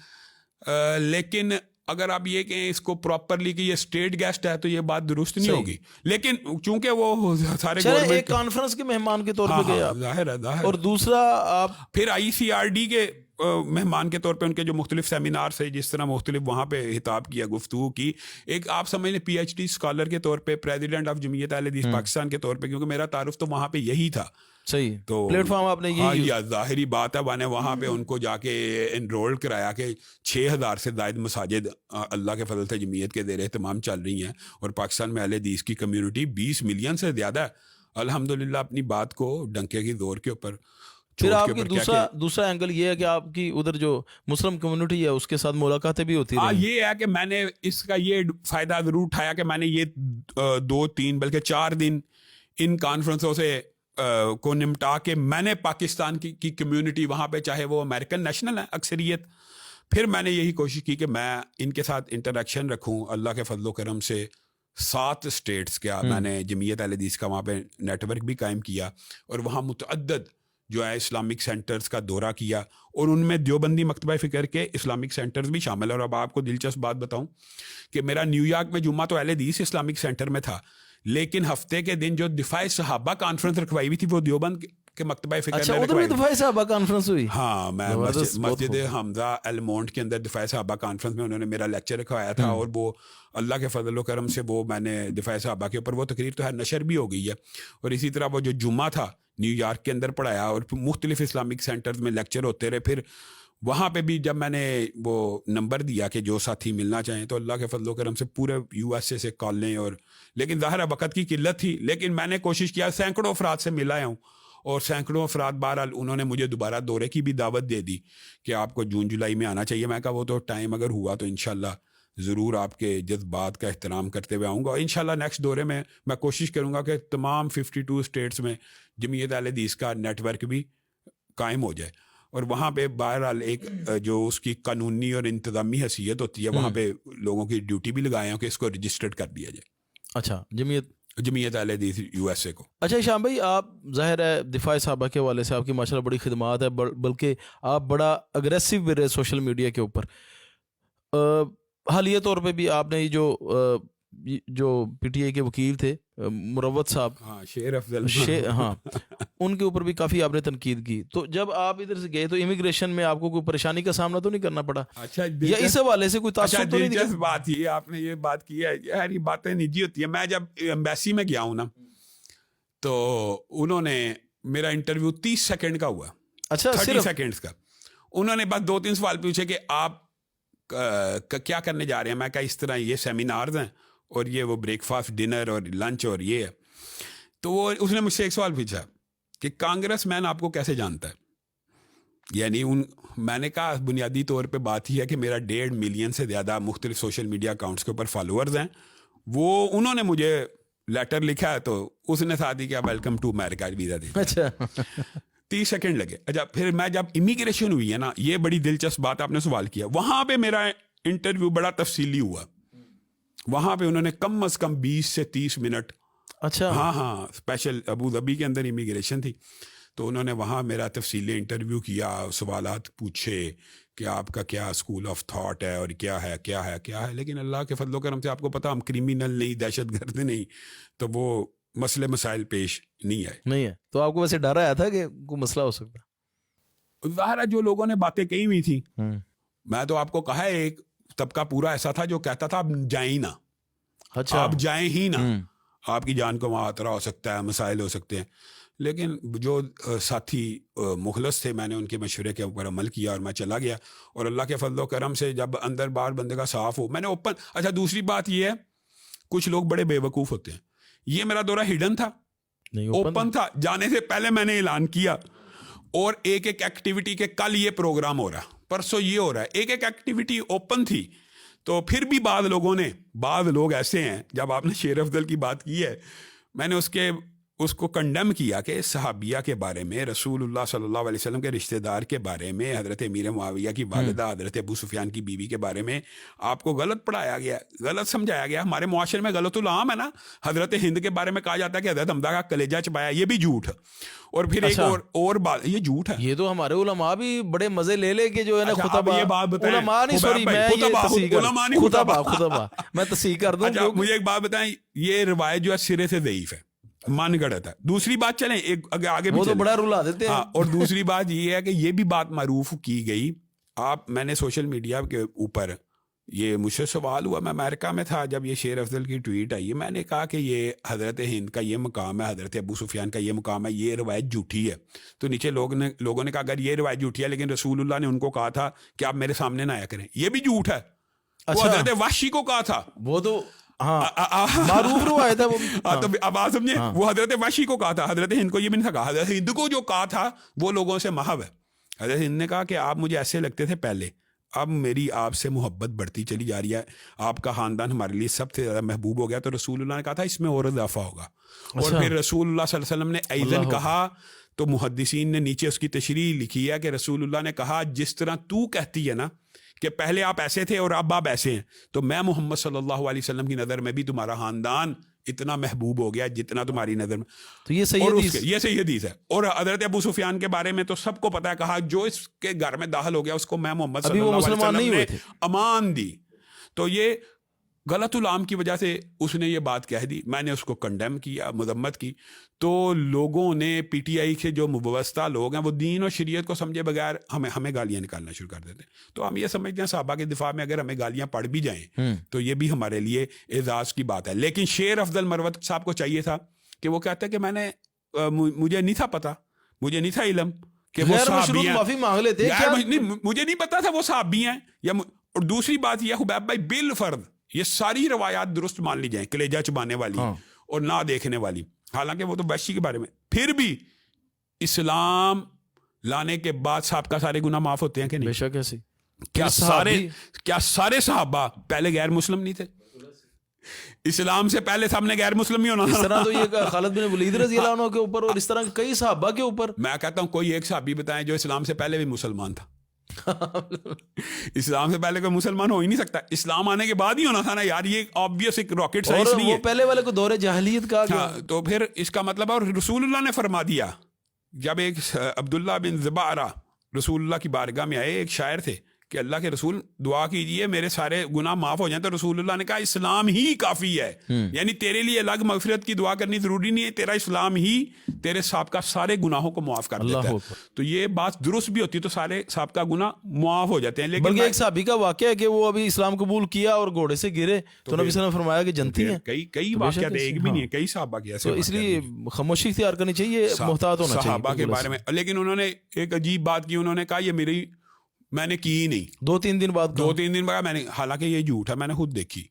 لیکن اگر آپ یہ کہیں اس کو پراپرلی کہ یہ اسٹیٹ گیسٹ ہے تو یہ بات درست نہیں ہوگی. لیکن چونکہ وہ سارے ایک کانفرنس کے مہمان کے طور پہ گئے آپ, ظاہر ہے. اور دوسرا آپ پھر آئی سی آر ڈی کے مہمان کے طور پہ ان کے جو مختلف سیمینار سے جس طرح مختلف وہاں پہ خطاب کیا, گفتگو کی, ایک آپ سمجھ لیں پی ایچ ڈی اسکالر کے طور پہ, پریزیڈنٹ آف جمعیت اہل حدیث پاکستان کے طور پہ, کیونکہ میرا تعارف تو وہاں پہ یہی تھا. صحیح, تو پلیٹ فارم آپ نے یہ ظاہری بات ہے, میں نے وہاں پہ ان کو جا کے انرول کرایا کہ 6,000 سے زائد مساجد اللہ کے فضل سے جمعیت کے زیر اہتمام چل رہی ہیں, اور پاکستان میں اہل حدیث کی کمیونٹی 20 ملین سے زیادہ ہے. الحمدللہ اپنی بات کو ڈنکے کی زور کے اوپر. پھر آپ کی دوسرا اینگل یہ ہے کہ آپ کی ادھر جو مسلم کمیونٹی ہے اس کے ساتھ ملاقاتیں بھی ہوتی ہیں. یہ ہے کہ میں نے اس کا یہ فائدہ ضرور اٹھایا کہ میں نے یہ 2-3 بلکہ 4 دن ان کانفرنسوں سے کو نمٹا کے میں نے پاکستان کی کمیونٹی وہاں پہ, چاہے وہ امریکن نیشنل ہے اکثریت, پھر میں نے یہی کوشش کی کہ میں ان کے ساتھ انٹریکشن رکھوں. اللہ کے فضل و کرم سے 7 اسٹیٹس کا میں نے جمعیت اہل حدیث کا وہاں پہ نیٹ ورک بھی قائم کیا, اور وہاں متعدد جو ہے اسلامک سینٹرز کا دورہ کیا, اور ان میں دیوبندی مکتبہ فکر کے اسلامک سینٹرز بھی شامل ہیں. اور اب آپ کو دلچسپ بات بتاؤں کہ میرا نیو یارک میں جمعہ تو اہل حدیث اسلامک سینٹر میں تھا, لیکن ہفتے کے دن جو دفاع صحابہ کانفرنس رکھوائی ہوئی تھی وہ دیوبند کے مکتبہ فکر میں رکھوائی. دفاع صحابہ کانفرنس ہوئی؟ ہاں, میں مسجد حمزہ المونٹ کے اندر دفاع صحابہ کانفرنس میں انہوں نے میرا لیکچر رکھوایا تھا, اور وہ اللہ کے فضل و کرم سے وہ میں نے دفاع صحابہ کے اوپر وہ تقریر تو ہے نشر بھی ہو گئی ہے. اور اسی طرح وہ جو جمعہ تھا نیو یارک کے اندر پڑھایا, اور مختلف اسلامک سینٹرز میں لیکچر ہوتے رہے. پھر وہاں پہ بھی جب میں نے وہ نمبر دیا کہ جو ساتھی ملنا چاہیں تو اللہ کے فضل و کرم سے پورے یو ایس اے سے کال لیں, اور لیکن ظاہر وقت کی قلت تھی, لیکن میں نے کوشش کیا, سینکڑوں افراد سے ملا ہوں, اور سینکڑوں افراد بہرحال انہوں نے مجھے دوبارہ دورے کی بھی دعوت دے دی کہ آپ کو جون جولائی میں آنا چاہیے. میں کہا وہ تو ٹائم اگر ہوا تو انشاءاللہ ضرور آپ کے جذبات کا احترام کرتے ہوئے آؤں گا, اور انشاءاللہ نیکسٹ دورے میں میں کوشش کروں گا کہ تمام 52 اسٹیٹس میں جمعیت اہل حدیث کا نیٹ ورک بھی قائم ہو جائے, اور وہاں پہ بہرحال ایک جو اس کی قانونی اور انتظامی حیثیت ہوتی ہے وہاں پہ لوگوں کی ڈیوٹی بھی لگائے ہوں کہ اس کو رجسٹرڈ کر دیا جائے. اچھا, جمعیت اہل حدیث یو ایس اے کو. اچھا شام بھائی, آپ ظاہر ہے دفاع صحابہ کے حوالے سے آپ کی ماشاءاللہ بڑی خدمات ہے, بلکہ آپ بڑا اگریسو بھی رہے سوشل میڈیا کے اوپر. حالیہ طور پہ بھی آپ نے جو پی ٹی آئی کے وکیل تھے مروت صاحب, شیر افضل, ہاں, ان کے اوپر بھی کافی آپ نے تنقید کی. تو جب آپ ادھر سے گئے تو امیگریشن میں آپ کو کوئی پریشانی کا سامنا تو نہیں کرنا پڑا؟ اچھا, یا اس حوالے سے کوئی تاثر تو نہیں دیا؟ بات یہ آپ نے یہ بات کی ہے یار, یہ باتیں نجی ہوتی ہیں. میں جب ایمبیسی میں گیا ہوں نا تو انہوں نے میرا انٹرویو 30 سیکنڈ کا ہوا. اچھا, 30 سیکنڈز کا. انہوں نے بس 2-3 سوال پوچھے کہ آپ کیا کرنے جا رہے ہیں. میں کہا اس طرح یہ سیمینارز ہیں, اور یہ وہ بریک فاسٹ, ڈنر اور لنچ اور یہ ہے. تو وہ اس نے مجھ سے ایک سوال پوچھا کہ کانگریس مین آپ کو کیسے جانتا ہے, یعنی میں نے کہا بنیادی طور پہ بات ہی ہے کہ میرا 1.5 ملین سے زیادہ مختلف سوشل میڈیا اکاؤنٹس کے اوپر فالوورز ہیں. وہ انہوں نے مجھے لیٹر لکھا ہے تو اس نے ساتھ ہی کیا ویلکم ٹو امیریکا ویزا دے. اچھا 30 سیکنڈ لگے. اچھا پھر میں جب امیگریشن ہوئی ہے نا, یہ بڑی دلچسپ بات آپ نے سوال کیا, وہاں پہ میرا انٹرویو بڑا تفصیلی ہوا. وہاں پہ انہوں نے کم از کم 20 سے 30 منٹ, اچھا ہاں اسپیشل ابو ظبی کے اندر امیگریشن تھی, تو انہوں نے وہاں میرا تفصیلی انٹرویو کیا, سوالات پوچھے کہ آپ کا کیا اسکول آف تھاٹ ہے اور کیا ہے کیا ہے کیا ہے. لیکن اللہ کے فضل و کرم سے آپ کو پتہ ہم کرمینل نہیں, دہشت گرد نہیں, تو وہ مسئلے مسائل پیش نہیں آئے. نہیں ہے. تو آپ کو ویسے ڈر آیا تھا کہ کوئی مسئلہ ہو سکتا؟ ظاہر ہے جو لوگوں نے باتیں کہی ہوئی تھی, میں تو آپ کو کہا ہے ایک طبقہ پورا ایسا تھا جو کہتا تھا آپ جائیں نا, اچھا آپ جائیں ہی نا, آپ کی جان کو وہاں خطرہ ہو سکتا ہے, مسائل ہو سکتے ہیں. لیکن جو ساتھی مخلص تھے, میں نے ان کے مشورے کے اوپر عمل کیا اور میں چلا گیا. اور اللہ کے فضل و کرم سے جب اندر باہر بندے کا صاف ہو, میں نے اوپن. اچھا دوسری بات یہ ہے, کچھ لوگ بڑے بے وقوف ہوتے ہیں. یہ میرا دورہ ہڈن تھا, اوپن تھا. جانے سے پہلے میں نے اعلان کیا, اور ایک ایک ایکٹیویٹی کے کل یہ پروگرام ہو رہا, پرسوں یہ ہو رہا ہے, ایک ایک ایکٹیویٹی اوپن تھی. تو پھر بھی بعض لوگ ایسے ہیں, جب آپ نے شیر افضل کی بات کی ہے, میں نے اس کو کنڈم کیا کہ صحابیہ کے بارے میں, رسول اللہ صلی اللہ علیہ وسلم کے رشتہ دار کے بارے میں, حضرت امیر معاویہ کی والدہ حضرت ابو سفیان کی بیوی کے بارے میں آپ کو غلط پڑھایا گیا, غلط سمجھایا گیا. ہمارے معاشرے میں غلط العام ہے نا, حضرت ہند کے بارے میں کہا جاتا ہے کہ حضرت حمزہ کا کلیجہ چبایا, یہ بھی جھوٹ ہے. اور پھر ایک اور بات, یہ جھوٹ ہے. یہ تو ہمارے علماء بھی بڑے مزے لے کے جو ہے نا خطبہ, یہ بات بتائیں, علماء نہیں, سوری میں میں تصحیح کر دوں. مجھے ایک بات بتائیں, یہ روایت جو ہے سرے سے ضعیف ہے, من گڑت ہے. دوسری بات چلیں ایک آگے بھی, بڑا رلا دیتے ہیں. اور دوسری بات یہ ہے کہ یہ بھی بات معروف کی گئی. میں نے سوشل میڈیا کے اوپر یہ مجھ سے سوال ہوا, میں امریکہ میں تھا جب یہ شیر افضل کی ٹویٹ آئی, میں نے کہا کہ یہ حضرت ہند کا یہ مقام ہے, حضرت ابو سفیان کا یہ مقام ہے, یہ روایت جھوٹی ہے. تو نیچے لوگوں نے کہا اگر یہ روایت جھوٹی ہے لیکن رسول اللہ نے ان کو کہا تھا کہ آپ میرے سامنے نہ آیا کریں, یہ بھی جھوٹ ہے. وہ حضرت وحشی کو کہا تھا, وہ تو معروف روایت ہے وہ. تو اب آپ سمجھے, وہ حضرت وحشی کو کہا تھا, حضرت ہند کو یہ بھی نہیں کہا. حضرت ہند کو جو کہا تھا وہ لوگوں سے محو ہے. حضرت ہند نے کہا کہ آپ مجھے ایسے لگتے تھے پہلے, اب میری آپ سے محبت بڑھتی چلی جا رہی ہے, آپ کا خاندان ہمارے لیے سب سے زیادہ محبوب ہو گیا. تو رسول اللہ نے کہا تھا اس میں اور اضافہ ہوگا. اور پھر رسول اللہ صلی اللہ علیہ وسلم نے ایضاً کہا, تو محدثین نے نیچے اس کی تشریح لکھی ہے کہ رسول اللہ نے کہا جس طرح تو کہتی ہے نا کہ پہلے آپ ایسے تھے اور اب آپ ایسے ہیں, تو میں محمد صلی اللہ علیہ وسلم کی نظر میں بھی تمہارا خاندان اتنا محبوب ہو گیا جتنا تمہاری نظر میں. تو یہ صحیح حدیث ہے. اور حضرت ابو سفیان کے بارے میں تو سب کو پتا ہے, کہا جو اس کے گھر میں داخل ہو گیا اس کو میں محمد صلی اللہ علیہ وسلم نے امان دی. تو یہ غلط العام کی وجہ سے اس نے یہ بات کہہ دی, میں نے اس کو کنڈیم کیا, مذمت کی. تو لوگوں نے پی ٹی آئی کے جو مبوستہ لوگ ہیں وہ دین اور شریعت کو سمجھے بغیر ہمیں گالیاں نکالنا شروع کر دیتے ہیں. تو ہم یہ سمجھتے ہیں صحابہ کے دفاع میں اگر ہمیں گالیاں پڑ بھی جائیں تو یہ بھی ہمارے لیے اعزاز کی بات ہے. لیکن شیر افضل مروت صاحب کو چاہیے تھا کہ وہ کہتے ہیں کہ میں نے مجھے نہیں تھا پتا, مجھے نہیں تھا علم کہ وہ صحابی ہیں, معافی مانگ لیتے, مجھے نہیں پتا تھا وہ صحابی ہیں. اور دوسری بات یہ حبیب بھائی, بالفرض یہ ساری روایات درست مان لی جائیں, کلیجہ چبانے والی اور نہ دیکھنے والی, حالانکہ وہ تو وحشی کے بارے میں, پھر بھی اسلام لانے کے بعد صاحب کا سارے گناہ معاف ہوتے ہیں کہ نہیں؟ بے شک ایسی. کیا سارے صحابہ پہلے غیر مسلم نہیں تھے؟ اسلام سے پہلے سب نے غیر مسلم ہی ہونا. اس طرح تو یہ خالد بن ولید رضی اللہ عنہ کے اوپر اور اس طرح کئی صحابہ کے اوپر, میں کہتا ہوں کوئی ایک صحابی بتائیں جو اسلام سے پہلے بھی مسلمان تھا. اسلام سے پہلے کوئی مسلمان ہو ہی نہیں سکتا, اسلام آنے کے بعد ہی ہونا تھا نا یار. یہ آبویس ایک راکٹ سائنس نہیں ہے. وہ پہلے والے کو دور جاہلیت کہا گیا. تو پھر اس کا مطلب, اور رسول اللہ نے فرما دیا, جب ایک عبداللہ بن زبارہ رسول اللہ کی بارگاہ میں آئے, ایک شاعر تھے کہ اللہ کے رسول دعا کیجئے میرے سارے گناہ معاف ہو جائیں. تو رسول اللہ نے کہا اسلام ہی کافی ہے, یعنی تیرے لیے الگ مغفرت کی دعا کرنی ضروری نہیں ہے, تیرا اسلام ہی تیرے سابقہ سارے گناہوں کو معاف کر دیتا ہے. تو یہ بات درست بھی ہوتی ہے, تو سارے سابقہ گناہ معاف ہو جاتے ہیں. لیکن بلکہ ایک صحابی کا واقعہ ہے کہ وہ ابھی اسلام قبول کیا اور گھوڑے سے گرے تو نبی صلی اللہ علیہ وسلم نے فرمایا کہ جنتی ہیں. کئی واقعات, ایک بھی نہیں ہے, کئی صحابہ کی ایسے. تو اس لیے خاموشی اختیار کرنی چاہیے, محتاط ہونا چاہیے صحابہ کے بارے میں. لیکن انہوں نے ایک عجیب بات کی, انہوں نے کہا یہ میری میں نے کی ہی نہیں. 2-3 دن بعد میں نے, حالانکہ یہ جھوٹ ہے, میں نے خود دیکھی.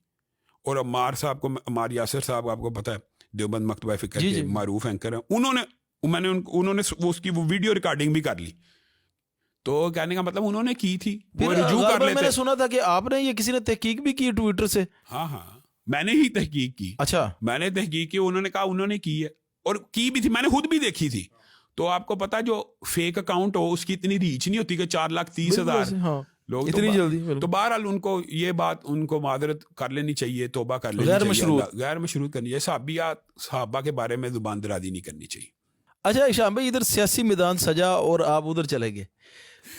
اور عمار صاحب کو, عمار یاسر صاحب آپ کو پتہ ہے دیوبند مکتبہ فکر کے معروف اینکر ہیں, انہوں نے اس کی وہ ویڈیو ریکارڈنگ بھی کر لی. تو کہنے کا مطلب انہوں نے کی تھی, وہ پھر رجوع کر غالباً میں لیتے. نے سنا تھا کہ آپ نے یہ کسی نے تحقیق بھی کی ٹویٹر سے. ہاں میں نے ہی تحقیق کی. اچھا, میں نے تحقیق کی, انہوں نے کہا انہوں نے کی ہے, اور کی بھی تھی, میں نے خود بھی دیکھی تھی. تو آپ کو پتا جو فیک اکاؤنٹ ہو اس کی اتنی ریچ نہیں ہوتی کہ 4,30,000 ہاں لوگ اتنی جلدی. تو بہرحال ان کو یہ بات ان کو معذرت کر لینی چاہیے, توبہ کر لینی چاہیے, غیر مشروط کرنی چاہیے, صحابہ کے بارے میں زبان درازی نہیں کرنی چاہیے. اچھا ہشام بھائی, ادھر سیاسی میدان سجا اور آپ ادھر چلے گئے,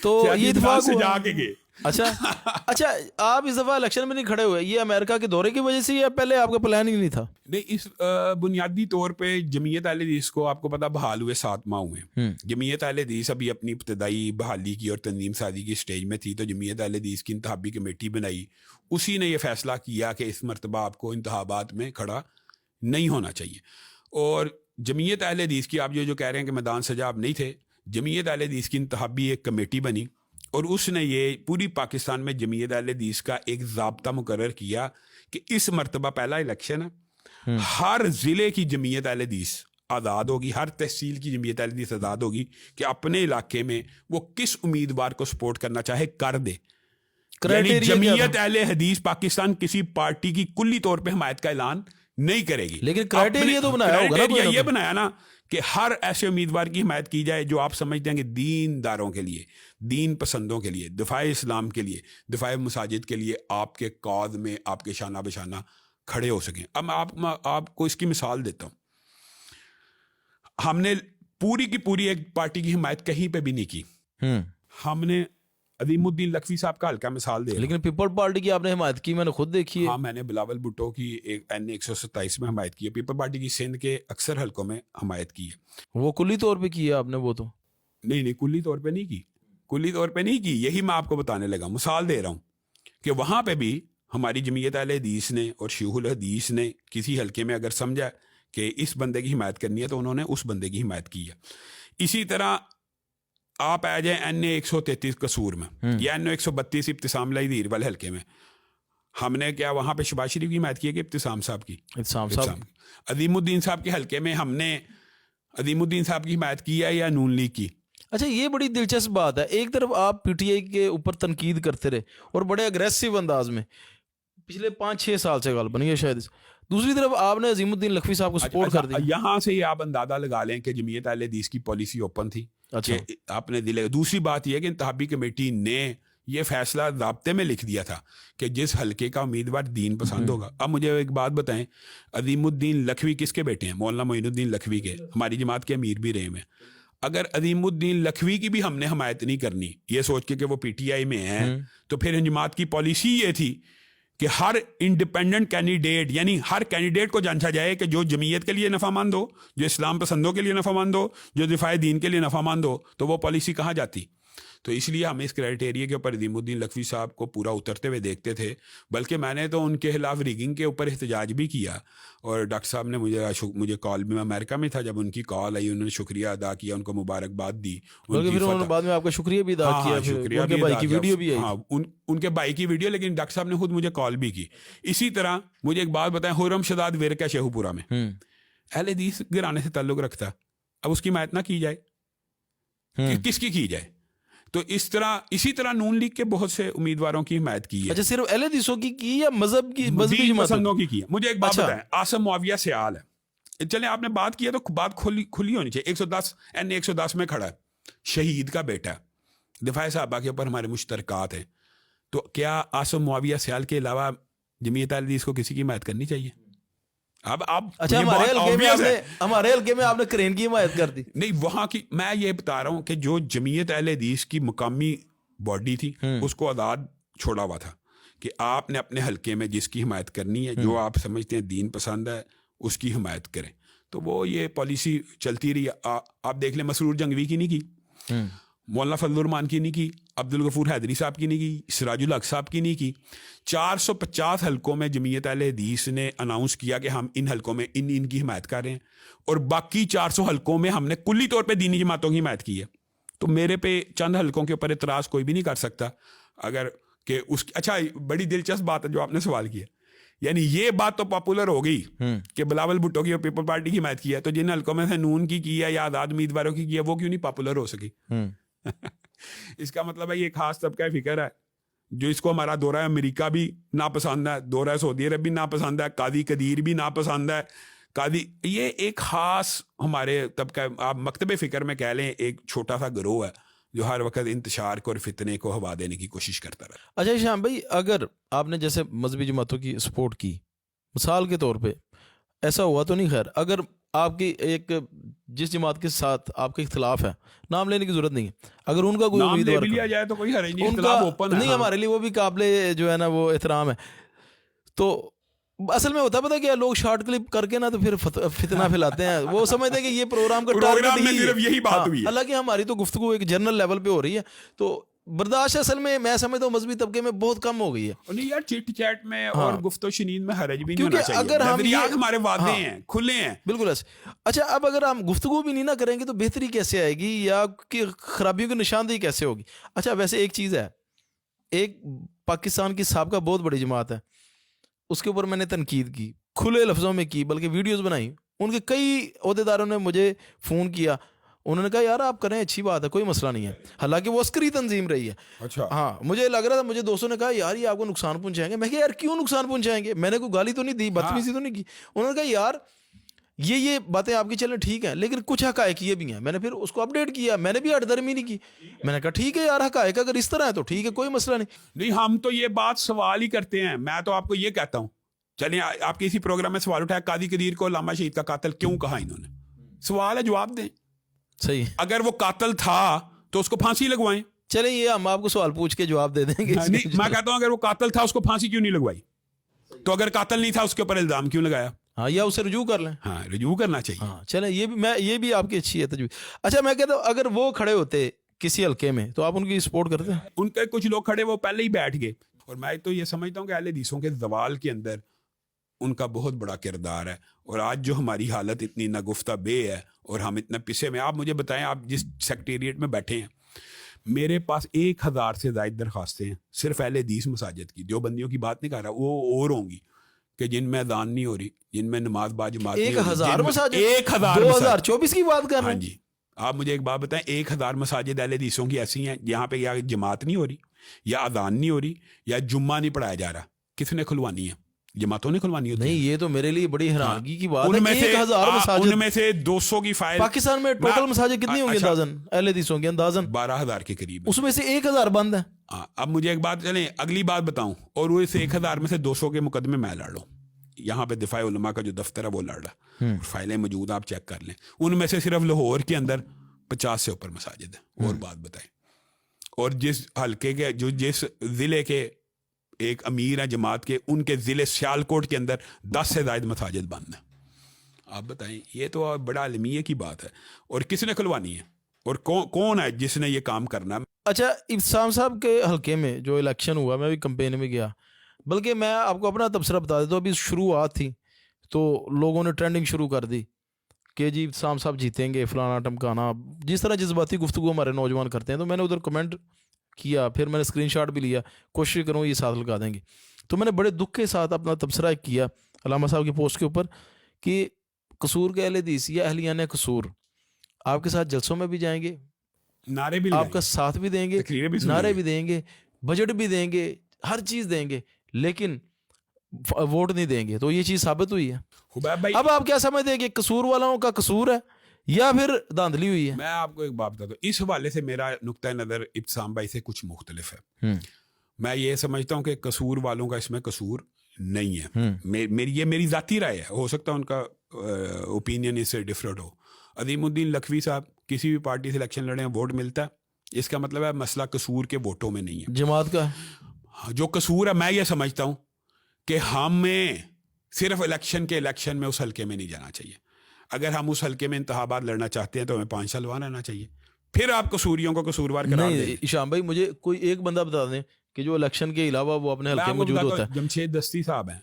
تو یہ اتفاق سجا کے گئے. اچھا آپ اس دفعہ الیکشن میں نہیں کھڑے ہوئے, یہ امریکہ کے دورے کی وجہ سے یا پہلے آپ کا پلان ہی نہیں تھا؟ نہیں, اس بنیادی طور پہ جمعیت اہل حدیث کو آپ کو پتا بحال ہوئے 7 ماہ ہوئے. جمعیت اہل حدیث ابھی اپنی ابتدائی بحالی کی اور تنظیم سازی کی سٹیج میں تھی, تو جمعیت اہل حدیث کی انتخابی کمیٹی بنائی. اسی نے یہ فیصلہ کیا کہ اس مرتبہ آپ کو انتخابات میں کھڑا نہیں ہونا چاہیے. اور جمعیت اہل حدیث کی آپ جو کہہ رہے ہیں کہ میدان سجا آپ نہیں تھے, جمعیت اہل حدیث کی انتخابی ایک کمیٹی بنی, اور اس نے یہ پوری پاکستان میں جمعیت اہل حدیث کا ایک ضابطہ مقرر کیا کہ اس مرتبہ پہلا الیکشن ہے, ہر ضلع کی جمعیت اہل حدیث آزاد ہوگی, ہر تحصیل کی جمعیت اہل حدیث آزاد ہوگی کہ اپنے علاقے میں وہ کس امیدوار کو سپورٹ کرنا چاہے کر دے. یعنی جمعیت اہل حدیث پاکستان کسی پارٹی کی کلی طور پہ حمایت کا اعلان نہیں کرے گی, لیکن کرائٹیریا تو بنایا ہوگا نا, یہ بنایا نا کہ ہر ایسے امیدوار کی حمایت کی جائے جو آپ سمجھتے ہیں کہ دین داروں کے لیے, دین پسندوں کے لیے, دفاع اسلام کے لیے, دفاع مساجد کے لیے آپ کے کاز میں آپ کے شانہ بشانہ کھڑے ہو سکیں. اب میں آپ کو اس کی مثال دیتا ہوں. ہم نے پوری کی پوری ایک پارٹی کی حمایت کہیں پہ بھی نہیں کی. ہم نے عظیم الدین لکھوی صاحب کا ہلکا مثال دے, لیکن پیپل پارٹی کی آپ نے حمایت کی, میں نے خود دیکھی ہے. ہاں, میں نے بلاول بھٹو کی این 127 میں حمایت کی ہے, پیپل پارٹی کی سندھ کے اکثر حلقوں میں حمایت کی ہے. وہ کلی طور پہ کی ہے آپ نے؟ وہ تو نہیں کلی طور پہ نہیں کی, کلی طور پہ نہیں کی. یہی میں آپ کو بتانے لگا, مثال دے رہا ہوں کہ وہاں پہ بھی ہماری جمعیت اہل حدیث نے اور شیوخ الحدیث نے کسی حلقے میں اگر سمجھا کہ اس بندے کی حمایت کرنی ہے تو انہوں نے اس بندے کی حمایت کی ہے. اسی طرح آپ آ جائیں این 133 قصور میں یا این 132 ابتسام لائی دیر والے حلقے میں, ہم نے کیا وہاں پہ شہباز شریف کی حمایت کی ہے کہ ابتسام صاحب کی؟ عظیم الدین صاحب کے حلقے میں ہم نے عظیم الدین صاحب کی حمایت کی ہے یا نون لیگ کی؟ اچھا, یہ بڑی دلچسپ بات ہے. ایک طرف آپ پی ٹی آئی کے اوپر تنقید کرتے رہے اور بڑے اگریسو انداز میں پچھلے 5-6 سال سے غالباً یہ شاید, دوسری طرف آپ نے عظیم الدین لکھوی صاحب کو سپورٹ کر دیا. یہاں سے ہی آپ اندازہ لگا لیں کہ جمعیت اہل حدیث کی پالیسی اوپن تھی. اچھا, آپ نے دل. دوسری بات یہ کہ انتخابی کمیٹی نے یہ فیصلہ ضابطے میں لکھ دیا تھا کہ جس حلقے کا امیدوار دین پسند ہوگا. اب مجھے ایک بات بتائیں, عظیم الدین لکھوی کس کے بیٹے ہیں؟ مولانا معین الدین لکھوی کے, ہماری جماعت کے امیر بھی رہے ہیں. اگر عظیم الدین لکھوی کی بھی ہم نے حمایت نہیں کرنی یہ سوچ کے کہ وہ پی ٹی آئی میں ہیں, تو پھر جماعت کی پالیسی یہ تھی کہ ہر انڈیپینڈنٹ کینڈیڈیٹ, یعنی ہر کینڈیڈیٹ کو جانچا جائے کہ جو جمعیت کے لیے نفع مند ہو, جو اسلام پسندوں کے لیے نفع مند ہو, جو دفاع دین کے لیے نفع مند ہو, تو وہ پالیسی کہاں جاتی. تو اس لیے ہم اس کرائٹیریا کے اوپر عظیم الدین لکھوی صاحب کو پورا اترتے ہوئے دیکھتے تھے. بلکہ میں نے تو ان کے خلاف ریگنگ کے اوپر احتجاج بھی کیا, اور ڈاکٹر صاحب نے مجھے کال بھی, میں امریکہ میں تھا جب ان کی کال آئی, انہوں نے شکریہ ادا کیا, ان کو مبارکباد دی. بعد میں آپ کا شکریہ بھی ادا کیا, شکریہ بھی ادا کیا. ہاں, ان کے بھائی کی ویڈیو, لیکن ڈاکٹر صاحب نے خود مجھے کال بھی کی. اسی طرح مجھے ایک بات بتائیں, خرم شداد ورکہ شیخو پورہ میں اہل حدیث گرانے سے تعلق رکھتا, اب اس کی حمایت نہ کی جائے, کس کی جائے؟ تو اسی طرح نون لیگ کے بہت سے امیدواروں کی حمایت کی ہے. اچھا, صرف اہل حدیثوں کی یا مذہب کی پسندوں کی ہے؟ مجھے ایک بات بتائیں, عاصم معاویہ سیال ہے, چلیں آپ نے بات کی ہے تو بات کھلی ہونی چاہیے. 110 این 110 میں کھڑا ہے, شہید کا بیٹا, دفاع صحابہ کے اوپر ہمارے مشترکات ہیں. تو کیا عاصم معاویہ سیال کے علاوہ جمعیت اہل حدیث کو کسی کی حمایت کرنی چاہیے؟ اب اچھا, ہمارے حلقے میں آپ نے کرین کی حمایت کر دی. نہیں, وہاں کی میں یہ بتا رہا ہوں کہ جو جمعیت اہل حدیث کی مقامی باڈی تھی اس کو آزاد چھوڑا ہوا تھا کہ آپ نے اپنے حلقے میں جس کی حمایت کرنی ہے, جو آپ سمجھتے ہیں دین پسند ہے, اس کی حمایت کریں. تو وہ یہ پالیسی چلتی رہی. آپ دیکھ لیں, مسرور جنگوی کی نہیں کی, مولانا فضل الرحمان کی نہیں کی, عبدالغفور حیدری صاحب کی نہیں کی, سراج الحق صاحب کی نہیں کی. 450 حلقوں میں جمعیت اہل حدیث نے اناؤنس کیا کہ ہم ان حلقوں میں ان کی حمایت کر رہے ہیں, اور باقی 400 حلقوں میں ہم نے کلی طور پہ دینی جماعتوں کی حمایت کی ہے. تو میرے پہ چند حلقوں کے اوپر اعتراض کوئی بھی نہیں کر سکتا اگر کہ اس. اچھا, بڑی دلچسپ بات ہے جو آپ نے سوال کیا, یعنی یہ بات تو پاپولر ہو گئی کہ بلاول بھٹو کی اور پیپل پارٹی کی حمایت کی ہے, تو جن حلقوں میں سے نون کی ہے یا آزاد امیدواروں کی ہے, وہ کیوں نہیں پاپولر ہو سکی؟ اس کا مطلب ہے یہ خاص طبقہ فکر ہے جو اس کو ہمارا دورہ امریکہ بھی ناپسند ہے, دورہ سعودی عرب بھی ناپسند ہے, قاضی قدیر بھی ناپسند ہے, قاضی یہ ایک خاص ہمارے طبقہ, آپ مکتب فکر میں کہہ لیں, ایک چھوٹا سا گروہ ہے جو ہر وقت انتشار کو اور فتنے کو ہوا دینے کی کوشش کرتا رہا. اچھا شام بھائی, اگر آپ نے جیسے مذہبی جماعتوں کی سپورٹ کی, مثال کے طور پہ ایسا ہوا تو نہیں, خیر اگر آپ کی ایک جس جماعت کے ساتھ آپ کا اختلاف ہے, نام لینے کی ضرورت نہیں ہے, اگر ان کا کوئی نام لے امیدوار بھی لیا جائے تو کوئی حرج نہیں, ان کا اختلاف اوپن ہے. نہیں, ہمارے لیے وہ بھی قابل جو ہے نا وہ احترام ہے. تو اصل میں ہوتا پتا کیا, لوگ شارٹ کلپ کر کے نا تو پھر فتنہ پھیلاتے ہیں, وہ سمجھتے ہیں کہ یہ پروگرام کا پروگرام میں صرف یہی بات ہوئی ہے. حالانکہ ہماری تو گفتگو ایک جنرل لیول پہ ہو رہی ہے, تو برداشت اصل میں سمجھتا ہوں مذہبی طبقے میں بہت کم ہو گئی ہے. نہیں یار, چٹ چیٹ میں اور گفت و شنید میں حرج بھی نہیں کیونکہ ہونا چاہیے. اگر ہم نظریات ہمارے واضح ہیں, کھلے ہیں, بالکل ایسے. اچھا, اب اگر ہم گفتگو بھی نہیں نہ کریں گے تو بہتری کیسے آئے گی, یا کہ خرابیوں کی نشاندہی کیسے ہوگی؟ اچھا ویسے ایک چیز ہے, ایک پاکستان کی سابقہ بہت بڑی جماعت ہے, اس کے اوپر میں نے تنقید کی, کھلے لفظوں میں کی, بلکہ ویڈیوز بنائی. ان کے کئی عہدیداروں نے مجھے فون کیا, انہوں نے کہا یار آپ کریں, اچھی بات ہے, کوئی مسئلہ نہیں ہے, حالانکہ وہ عسکری تنظیم رہی ہے. اچھا ہاں, مجھے لگ رہا تھا, مجھے دوستوں نے کہا یار یہ آپ کو نقصان پہنچائیں گے. میں کہا یار کیوں نقصان پہنچائیں گے, میں نے کوئی گالی تو نہیں دی, بدتمیزی تو نہیں کی. انہوں نے کہا یار یہ باتیں آپ کی چلیں ٹھیک ہیں, لیکن کچھ حقائق یہ بھی ہیں. میں نے پھر اس کو اپڈیٹ کیا, میں نے بھی ہٹ درمی نہیں کی. میں نے کہا ٹھیک ہے یار, حقائق اگر اس طرح ہے تو ٹھیک ہے, کوئی مسئلہ نہیں. نہیں, ہم تو یہ بات سوال ہی کرتے ہیں. میں تو آپ کو یہ کہتا ہوں, چلیں آپ کے اسی پروگرام میں سوال اٹھایا, قاضی قدیر کو علامہ شہید کا قاتل کیوں کہا انہوں نے؟ سوال ہے, جواب دیں. صحیح, اگر وہ قاتل تھا تو اس کو پھانسی لگوائیں. چلیں یہ ہم آپ کو سوال پوچھ کے جواب دے دیں گے. نہیں, میں کہتا ہوں اگر وہ قاتل تھا اس کو پھانسی کیوں نہیں لگوائی؟ تو اگر قاتل نہیں تھا اس کے اوپر الزام کیوں لگایا؟ ہاں, یا اسے رجوع کر لیں. ہاں, رجوع کرنا چاہیے. ہاں چلیں, یہ بھی آپ کی اچھی ہے تجویز. اچھا میں کہتا ہوں اگر وہ کھڑے ہوتے کسی حلقے میں تو آپ ان کی سپورٹ کرتے ہیں؟ ان کے کچھ لوگ کھڑے وہ پہلے ہی بیٹھ گئے. اور میں تو یہ سمجھتا ہوں کہ اہل حدیثوں کے زوال کے اندر ان کا بہت بڑا کردار ہے. اور آج جو ہماری حالت اتنی نگفتہ بے ہے اور ہم اتنا پسے میں, آپ مجھے بتائیں, آپ جس سیکٹریٹ میں بیٹھے ہیں, میرے پاس 1000 سے زائد درخواستیں ہیں صرف اہل حدیث مساجد کی. دیوبندیوں کی بات نہیں کر رہا, وہ اور ہوں گی کہ جن میں اذان نہیں ہو رہی, جن میں نماز با جماعت نہیں ہو رہی. 1000 مساجد 1000 2024 کی بات کر رہے ہیں؟ ہاں جی, آپ مجھے ایک بات بتائیں, 1000 مساجد اہل حدیثوں کی ایسی ہیں جہاں پہ یا جماعت نہیں ہو رہی, یا اذان نہیں ہو رہی, یا جمعہ نہیں پڑھایا جا رہا. کس نے کھلوانی ہے؟ جماعتوں نے کھلوانی ہوتی ہے. نہیں, یہ تو میرے لیے بڑی حیرانگی کی بات ہے. ان میں سے 1000 مساجد, ان میں سے 200 کی فائل پاکستان میں ٹوٹل مساجد کتنی ہوں گی اندازن اہل حدیثوں کی؟ اندازن 12000 کے قریب. اس میں سے 1000 بند ہے. اب مجھے ایک بات, چلیں اگلی بات بتاؤں, اور وہ اس 1000 میں سے 200 کے مقدمے میں لڑ لوں. یہاں پہ دفاع علماء کا جو دفتر ہے وہ لڑ رہا, فائلیں موجود, آپ چیک کر لیں. ان میں سے صرف لاہور کے اندر 50 سے اوپر مساجد ہیں. اور بات بتائیں, اور جس حلقے کے جس ضلع کے ایک امیر ہیں جماعت کے, ان کے ضلع سیالکوٹ کے اندر 10 سے زائد مساجد بند ہیں. آپ بتائیں, یہ تو بڑا المیہ کی بات ہے. اور کس نے کھلوانی ہے, اور کون ہے جس نے یہ کام کرنا ہے؟ اچھا, ابتسام صاحب کے حلقے میں جو الیکشن ہوا, میں بھی کمپین میں گیا, بلکہ میں آپ کو اپنا تبصرہ بتا دیتا ہوں. ابھی شروعات تھی تو لوگوں نے ٹرینڈنگ شروع کر دی کہ جی ابتسام صاحب جیتیں گے, فلانا ٹمکانا, جس طرح جذباتی گفتگو ہمارے نوجوان کرتے ہیں. تو میں نے ادھر کمنٹ کیا, پھر میں نے اسکرین شاٹ بھی لیا, کوشش کروں یہ ساتھ لگا دیں گے. تو میں نے بڑے دکھ کے ساتھ اپنا تبصرہ کیا علامہ صاحب کی پوسٹ کے اوپر کہ قصور کے اہل حدیث یا اہلیان قصور آپ کے ساتھ جلسوں میں بھی جائیں گے, نعرے بھی آپ کا ساتھ بھی دیں گے, نعرے بھی دیں گے, بجٹ بھی دیں گے, ہر چیز دیں گے, لیکن ووٹ نہیں دیں گے. تو یہ چیز ثابت ہوئی ہے. اب آپ کیا سمجھتے ہیں کہ قصور والوں کا قصور ہے یا پھر دھاندلی ہوئی ہے؟ میں آپ کو ایک بات بتاتا ہوں, اس حوالے سے میرا نقطہ نظر ابتسام بھائی سے کچھ مختلف ہے. میں یہ سمجھتا ہوں کہ قصور والوں کا اس میں قصور نہیں ہے. میری ذاتی رائے ہے, ہو سکتا ہے ان کا اوپینین اس سے ڈفرینٹ ہو. عظیم الدین لکھوی صاحب کسی بھی پارٹی سے الیکشن لڑے ہیں, ووٹ ملتا ہے, اس کا مطلب ہے مسئلہ قصور کے ووٹوں میں نہیں ہے, جماعت کا جو قصور ہے. میں یہ سمجھتا ہوں کہ ہمیں صرف الیکشن میں اس حلقے میں نہیں جانا چاہیے. اگر ہم اس حلقے میں انتخابات لڑنا چاہتے ہیں تو ہمیں 5 سال وہاں رہنا چاہیے, پھر آپ قصوریوں کو قصوروار قرار دیں. نہیں شام بھائی, مجھے کوئی ایک بندہ بتا دیں کہ جو الیکشن کے علاوہ وہ اپنے حلقے میں موجود ہوتا ہے. جمشید دستی صاحب ہیں,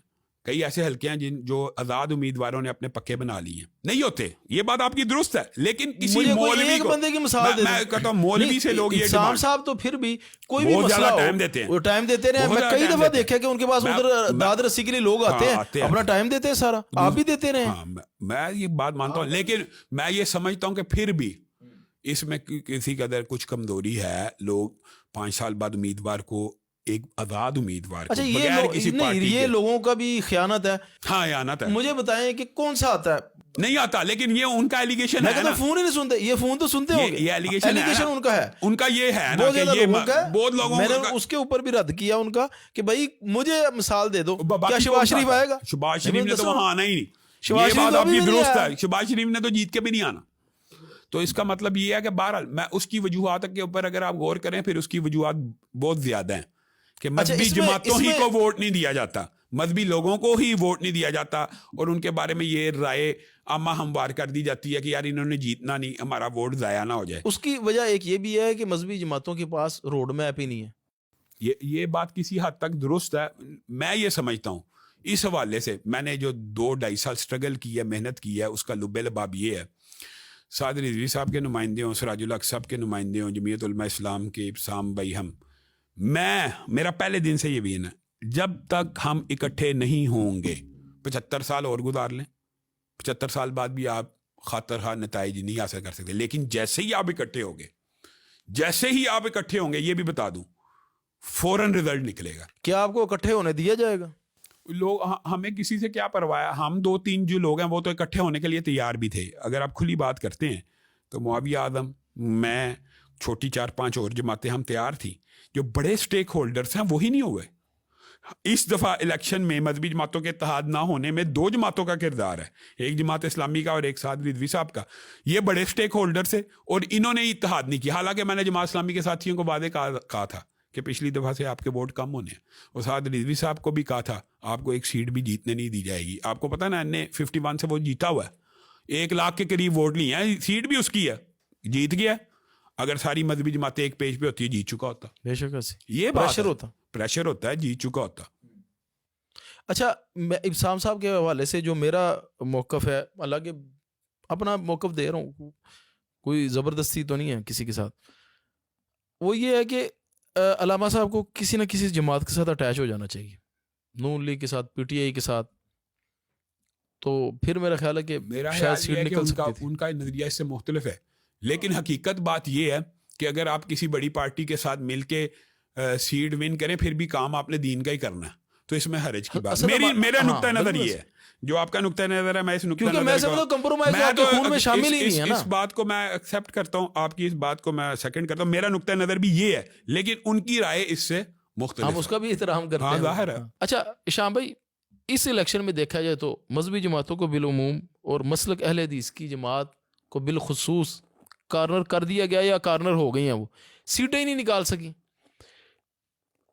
کئی ایسے حلقے ہیں جو آزاد امیدواروں نے اپنے پکے بنا لیے ہیں. نہیں ہوتے, یہ بات آپ کی درست ہے, لیکن کسی مولوی کو, بندے کی مثال دے, میں کہتا ہوں مولوی سے لوگ یہ صاحب تو پھر بھی کوئی بھی مسئلہ ٹائم دیتے ہیں, وہ ٹائم دیتے رہے. میں کئی دفعہ دیکھا کہ ان کے پاس ادھر داد رسی کے لیے لوگ آتے ہیں, اپنا ٹائم دیتے ہیں سارا, آپ بھی دیتے رہے. میں یہ بات مانتا ہوں, لیکن میں یہ سمجھتا ہوں کہ پھر بھی اس میں کسی قدر کچھ کمزوری ہے. لوگ 5 سال بعد امیدوار کو ایک آزاد امیدوار کو اچھا بغیر کسی پارٹی یہ کے. لوگوں کا بھی خیانت ہے. ہاں خیانت ہے. مجھے بتائیں کہ کون سا آتا ہے؟ نہیں آتا, لیکن یہ ان کا ایلیگیشن میں ہے تو نا. فون ہی نہیں سنتے. یہ فون تو سنتے ہوں گے. یہ ایلیگیشن ان کا ہے, ان کا یہ ہے نا بہت کہ زیادہ یہ لوگوں کا ہے. بہت لوگوں میں نے کا اس کے اوپر بھی رد کیا ان کا کہ بھائی مجھے مثال دے دو, باقی کیا شہباز شریف آئے گا؟ شہباز شریف نے تو وہاں آنا ہی نہیں. شہباز یہ شریف بات تو آپ ابھی کی بھی نہیں درست آیا. ہے, شہباز شریف نے تو جیت کے بھی نہیں آنا. تو اس کا مطلب یہ ہے کہ بہرحال میں اس کی وجوہات کے اوپر اگر آپ غور کریں پھر اس کی وجوہات بہت زیادہ ہیں کہ مذہبی جماعتوں ہی کو ووٹ نہیں دیا جاتا, مذہبی لوگوں کو ہی ووٹ نہیں دیا جاتا, اور ان کے بارے میں یہ رائے عامہ ہموار کر دی جاتی ہے کہ یار انہوں نے جیتنا نہیں, ہمارا ووٹ ضائع نہ ہو جائے. اس کی وجہ ایک یہ بھی ہے کہ مذہبی جماعتوں کے پاس روڈ میپ ہی نہیں ہے. یہ بات کسی حد تک درست ہے. میں یہ سمجھتا ہوں اس حوالے سے, میں نے جو 2-2.5 سال سٹرگل کی ہے, محنت کی ہے, اس کا لب لباب یہ ہے. سعد رضوی صاحب کے نمائندے ہوں, سراج الحق صاحب کے نمائندے ہوں, جمعیت علماء اسلام کے ابسام بھائی, میرا پہلے دن سے یہ بھی ہے, جب تک ہم اکٹھے نہیں ہوں گے 75 سال اور گزار لیں, 75 سال بعد بھی آپ خاطر خواہ نتائج نہیں حاصل کر سکتے. لیکن جیسے ہی آپ اکٹھے ہوں گے, یہ بھی بتا دوں, فوراً رزلٹ نکلے گا. کیا آپ کو اکٹھے ہونے دیا جائے گا؟ لوگ ہمیں کسی سے کیا پرواہ ہے, ہم 2-3 جو لوگ ہیں وہ تو اکٹھے ہونے کے لیے تیار بھی تھے. اگر آپ کھلی بات کرتے ہیں تو معاویہ اعظم, میں, چھوٹی 4-5 اور جماعتیں ہم تیار تھیں. جو بڑے سٹیک ہولڈرز ہیں وہی نہیں ہوئے. اس دفعہ الیکشن میں مذہبی جماعتوں کے اتحاد نہ ہونے میں 2 جماعتوں کا کردار ہے, ایک جماعت اسلامی کا اور ایک سعد رضوی صاحب کا. یہ بڑے سٹیک ہولڈرز ہیں اور انہوں نے اتحاد نہیں کیا. حالانکہ میں نے جماعت اسلامی کے ساتھیوں کو واضح کہا تھا کہ پچھلی دفعہ سے آپ کے ووٹ کم ہونے ہیں, اور سعد رضوی صاحب کو بھی کہا تھا آپ کو ایک سیٹ بھی جیتنے نہیں دی جائے گی. آپ کو پتہ نا, نے 51 سے وہ جیتا ہوا ہے, 1 لاکھ کے قریب ووٹ لیے ہیں, سیٹ بھی اس کی ہے, جیت گیا. اگر ساری مذہبی جماعتیں ایک پیج پہ ہوتی ہے جیت چکا ہوتا. بے شک یہ پریشر ہوتا ہے, جیت چکا ہوتا. اچھا, میں ابسام صاحب کے حوالے سے جو میرا موقف ہے, حالانکہ اپنا موقف دے رہا ہوں, کوئی زبردستی تو نہیں ہے کسی کے ساتھ, وہ یہ ہے کہ علامہ صاحب کو کسی نہ کسی جماعت کے ساتھ اٹیچ ہو جانا چاہیے, نون لیگ کے ساتھ, پی ٹی آئی کے ساتھ, تو پھر میرا خیال ہے کہ شاید سیٹ نکل سکتی تھی. ان کا نظریہ اس سے مختلف ہے, لیکن حقیقت بات یہ ہے کہ اگر آپ کسی بڑی پارٹی کے ساتھ مل کے سیٹ ون کریں پھر بھی کام آپ نے دین کا ہی کرنا ہے, تو اس میں حرج کی بات. میرا نقطہ نظر یہ ہے, جو آپ کا نقطہ نظر ہے, میں اس نقطہ نظر اس بات کو میں ایکسیپٹ کرتا ہوں, آپ کی اس بات کو میں سیکنڈ کرتا ہوں. میرا نقطہ نظر بھی یہ ہے, لیکن ان کی رائے اس سے مختلف, ہم اس کا بھی احترام کرتے ہیں, ظاہر ہے. اچھا شام بھائی, اس الیکشن میں دیکھا جائے تو مذہبی جماعتوں کو بالعموم اور مسلک اہل حدیث کی جماعت کو بالخصوص کارنر کر دیا گیا, یا کارنر ہو گئی ہیں, وہ سیٹیں ہی نہیں نکال سکی.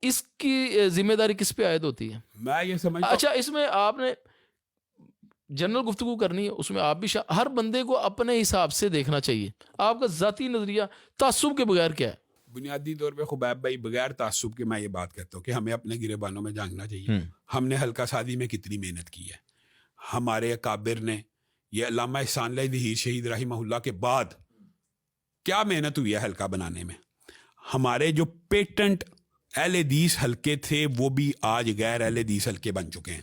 اس کی ذمہ داری کس پہ عائد ہوتی ہے؟ میں یہ سمجھتا ہوں, اچھا اس میں آپ نے جنرل گفتگو کرنی ہے, اس میں آپ بھی ہر بندے کو اپنے حساب سے دیکھنا چاہیے. آپ کا ذاتی نظریہ تعصب کے بغیر کیا ہے؟ بنیادی طور پہ خبیب بھائی, بغیر تعصب کے میں یہ بات کہتا ہوں کہ ہمیں اپنے گریبانوں میں جھانکنا چاہیے. ہم نے حلقہ سازی میں کتنی محنت کی ہے, ہمارے اکابر نے, یہ علامہ احسان اللہ ظہیر شہید رحمہ اللہ کے بعد کیا محنت ہوئی ہے حلقہ بنانے میں. ہمارے جو پیٹنٹ اہل حدیث حلقے تھے وہ بھی آج غیر اہل حدیث حلقے بن چکے ہیں.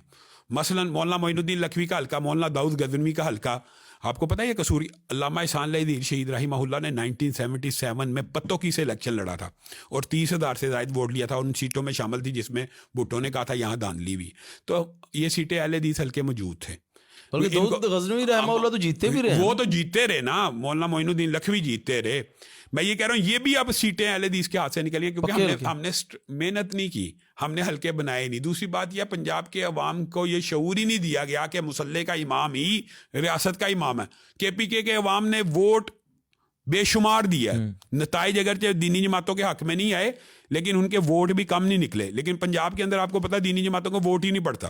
مثلا مولانا معین الدین لکھوی کا حلقہ, مولانا داؤد غزنوی کا حلقہ, آپ کو پتہ ہے یہ قصوری علامہ احسان اللہ ظہیر شہید رحمہ اللہ نے 1977 میں پتوکی سے الیکشن لڑا تھا اور 30,000 سے زائد ووٹ لیا تھا, اور ان سیٹوں میں شامل تھی جس میں بھٹو نے کہا تھا یہاں دھاندلی ہوئی. تو یہ سیٹیں اہل حدیث حلقے موجود تھے. غزنوی رحمہ اللہ تو جیتے بھی رہے, وہ تو جیتے رہے نا, مولانا معین الدین لکھوی جیتے رہے. میں یہ کہہ رہا ہوں یہ بھی اب سیٹیں اہل حدیث کے ہاتھ سے نکلی ہیں کیونکہ ہم نے محنت نہیں کی, ہم نے حلقے بنائے نہیں. دوسری بات یہ, پنجاب کے عوام کو یہ شعور ہی نہیں دیا گیا کہ مسلح کا امام ہی ریاست کا امام ہے. کے پی کے عوام نے ووٹ بے شمار دیا, نتائج اگرچہ دینی جماعتوں کے حق میں نہیں آئے لیکن ان کے ووٹ بھی کم نہیں نکلے. لیکن پنجاب کے اندر آپ کو پتہ دینی جماعتوں کو ووٹ ہی نہیں پڑتا,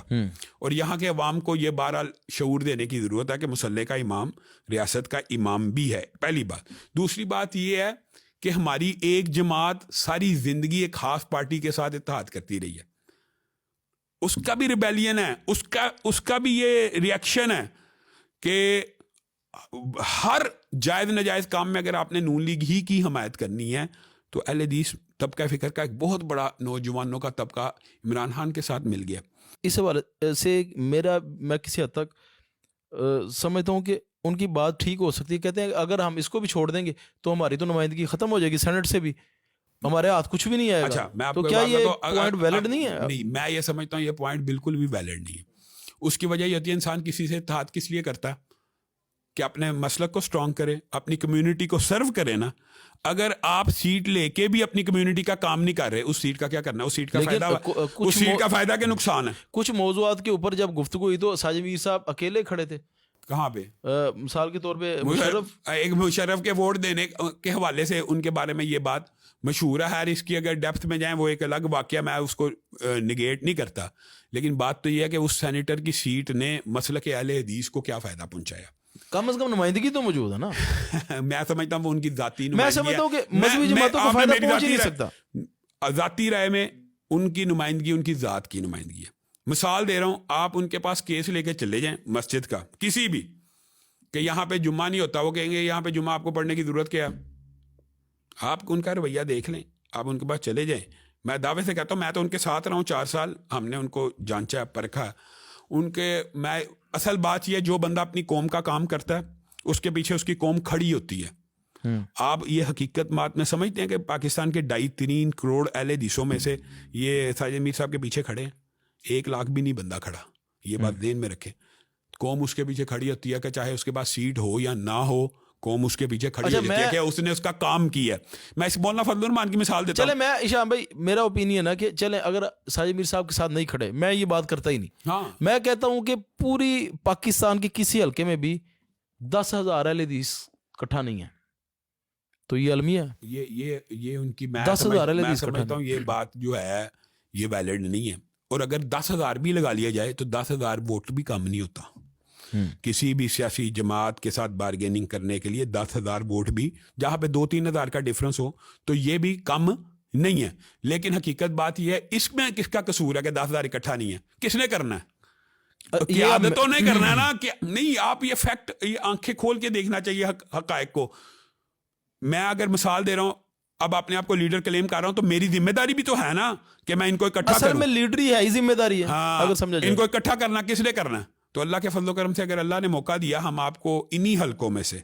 اور یہاں کے عوام کو یہ بہرحال شعور دینے کی ضرورت ہے کہ مسلح کا امام ریاست کا امام بھی ہے, پہلی بات. دوسری بات یہ ہے کہ ہماری ایک جماعت ساری زندگی ایک خاص پارٹی کے ساتھ اتحاد کرتی رہی ہے, اس کا بھی ریبیلین ہے, اس کا بھی یہ ریئیکشن ہے کہ ہر جائز ناجائز کام میں اگر آپ نے نون لیگ ہی کی حمایت کرنی ہے تو اہل حدیث طبقہ فکر کا ایک بہت بڑا نوجوانوں کا طبقہ عمران خان کے ساتھ مل گیا. اس حوالے سے میں کسی حد تک سمجھتا ہوں کہ ان کی بات ٹھیک ہو سکتی ہے. کہتے ہیں اگر ہم اس کو بھی چھوڑ دیں گے تو ہماری تو نمائندگی ختم ہو جائے گی, سینٹ سے بھی ہمارے ہاتھ کچھ بھی نہیں آئے اچھا گا. میں آپ تو کو کیا یہ پوائنٹ پوائنٹ ویلڈ نہیں ہے؟ نہیں, میں یہ سمجھتا ہوں یہ پوائنٹ بالکل بھی ویلڈ نہیں ہے. اس کی وجہ یہ ہوتی ہے انسان کسی سے اتحاد کس لیے کرتا ہے کہ اپنے مسلک کو اسٹرانگ کرے, اپنی کمیونٹی کو سرو کرے نا. اگر آپ سیٹ لے کے بھی اپنی کمیونٹی کا کام نہیں کر رہے, اس سیٹ کا کیا کرنا ہے؟ اس سیٹ کا فائدہ, اس سیٹ کا فائدہ کہ نقصان ہے؟ کچھ موضوعات کے اوپر جب گفتگو ہوئی تو ساجد میر صاحب اکیلے کھڑے تھے. کہاں پہ؟ مثال کے طور پہ مشرف کے ووٹ دینے کے حوالے سے ان کے بارے میں یہ بات مشہور ہے. خیر اس کی اگر ڈیپتھ میں جائیں وہ ایک الگ واقعہ, میں اس کو نگیٹ نہیں کرتا, لیکن بات تو یہ ہے کہ اس سینیٹر کی سیٹ نے مسلک اہل حدیث کو کیا فائدہ پہنچایا؟ کم از کم نمائندگی تو موجود ہے نا. میں سمجھتا ہوں وہ ان کی ذاتی میں سمجھتا ہوں کہ مذہبی جماعتوں کو فائدہ پہنچ ہی نہیں سکتا. ذاتی رائے میں ان کی نمائندگی ان کی ذات کی نمائندگی ہے. مثال دے رہا ہوں, آپ ان کے پاس کیس لے کے چلے جائیں مسجد کا کسی بھی کہ یہاں پہ جمعہ نہیں ہوتا, وہ کہیں گے یہاں پہ جمعہ آپ کو پڑھنے کی ضرورت کیا ہے؟ آپ ان کا رویہ دیکھ لیں, آپ ان کے پاس چلے جائیں. میں دعوے سے کہتا ہوں, میں تو ان کے ساتھ رہا ہوں 4 سال, ہم نے ان کو جانچا پرکھا ان کے. میں اصل بات یہ, جو بندہ اپنی قوم کا کام کرتا ہے اس کے پیچھے اس کی قوم کھڑی ہوتی ہے. آپ یہ حقیقت بات میں سمجھتے ہیں کہ پاکستان کے 2.5-3 کروڑ اہل حدیثوں میں سے یہ ساجد میر صاحب کے پیچھے کھڑے ہیں؟ 1 لاکھ بھی نہیں بندہ کھڑا. یہ بات ذہن میں رکھیں. قوم اس کے پیچھے کھڑی ہوتی ہے کہ چاہے اس کے پاس سیٹ ہو یا نہ ہو, قوم اس کے پیچھے کھڑی ہوتی ہے کہ اس نے اس کا کام کیا. میں اس مولانا فضل الرحمان کی مثال دیتا ہوں. چلے میں ایشان بھائی, میرا اوپینین ہے کہ چلیں اگر ساجد میر صاحب کے ساتھ نہیں کھڑے, میں یہ بات کرتا ہی نہیں. ہاں, میں کہتا ہوں کہ پوری پاکستان کے کسی حلقے میں بھی 10,000 اہل حدیث اکٹھا نہیں ہے, تو یہ المیہ ہے. یہ ان کی میں 10,000 اہل حدیث سمجھتا ہوں یہ بات جو ہے یہ ویلڈ نہیں ہے. اور اگر 10,000 بھی لگا لیا جائے تو 10,000 ووٹ بھی کم نہیں ہوتا. کسی بھی سیاسی جماعت کے ساتھ بارگیننگ کرنے کے لیے 10,000 ووٹ بھی, جہاں پہ 2-3 ہزار کا ڈفرنس ہو, تو یہ بھی کم نہیں ہے. لیکن حقیقت بات یہ ہے, اس میں کس کا قصور ہے کہ 10,000 اکٹھا نہیں ہے؟ کس نے کرنا ہے؟ قیادتوں نے کرنا ہے نا. کہ نہیں, آپ یہ فیکٹ, یہ آنکھیں کھول کے دیکھنا چاہیے حقائق کو. میں اگر مثال دے رہا ہوں, اب اپنے آپ کو لیڈر کلیم کر رہا ہوں, تو میری ذمہ داری بھی تو ہے نا کہ میں ان کو اکٹھا کروں. اصل میں لیڈری ہے, ذمہ داری ہے. اگر سمجھا جائے ان کو اکٹھا کرنا کس نے کرنا ہے؟ تو اللہ کے فضل و کرم سے اگر اللہ نے موقع دیا, ہم آپ کو انہی حلقوں میں سے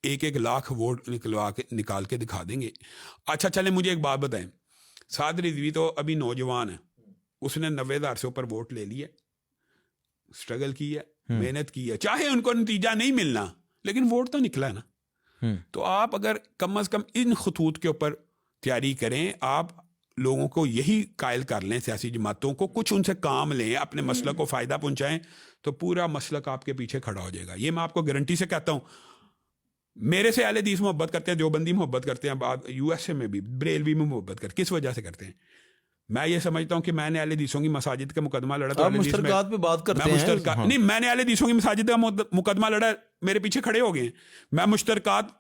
1-1 لاکھ ووٹ نکال کے دکھا دیں گے. اچھا چلیں, مجھے ایک بات بتائیں, سعد رضوی تو ابھی نوجوان ہے, اس نے 90,000 سے اوپر ووٹ لے لیے, اسٹرگل کی ہے, محنت کی ہے, چاہے ان کو نتیجہ نہیں ملنا لیکن ووٹ تو نکلا ہے نا. تو آپ اگر کم از کم ان خطوط کے اوپر تیاری کریں, آپ لوگوں کو یہی قائل کر لیں, سیاسی جماعتوں کو کچھ ان سے کام لیں, اپنے مسلک کو فائدہ پہنچائیں, تو پورا مسلک آپ کے پیچھے کھڑا ہو جائے گا. یہ میں آپ کو گارنٹی سے کہتا ہوں. میرے سے اہل حدیث محبت کرتے ہیں, دیوبندی محبت کرتے ہیں, بعد USA میں بھی بریلوی میں محبت کرتے. کس وجہ سے کرتے ہیں؟ میں یہ سمجھتا ہوں کہ میں نے اہل حدیثوں کی مساجد کا مقدمہ لڑا, تو مشترکات پہ بات کرتے ہیں. نہیں, میں نے اہل حدیثوں کی مساجد کا مقدمہ لڑا, میرے پیچھے کھڑے ہو گئے. میں مشترکات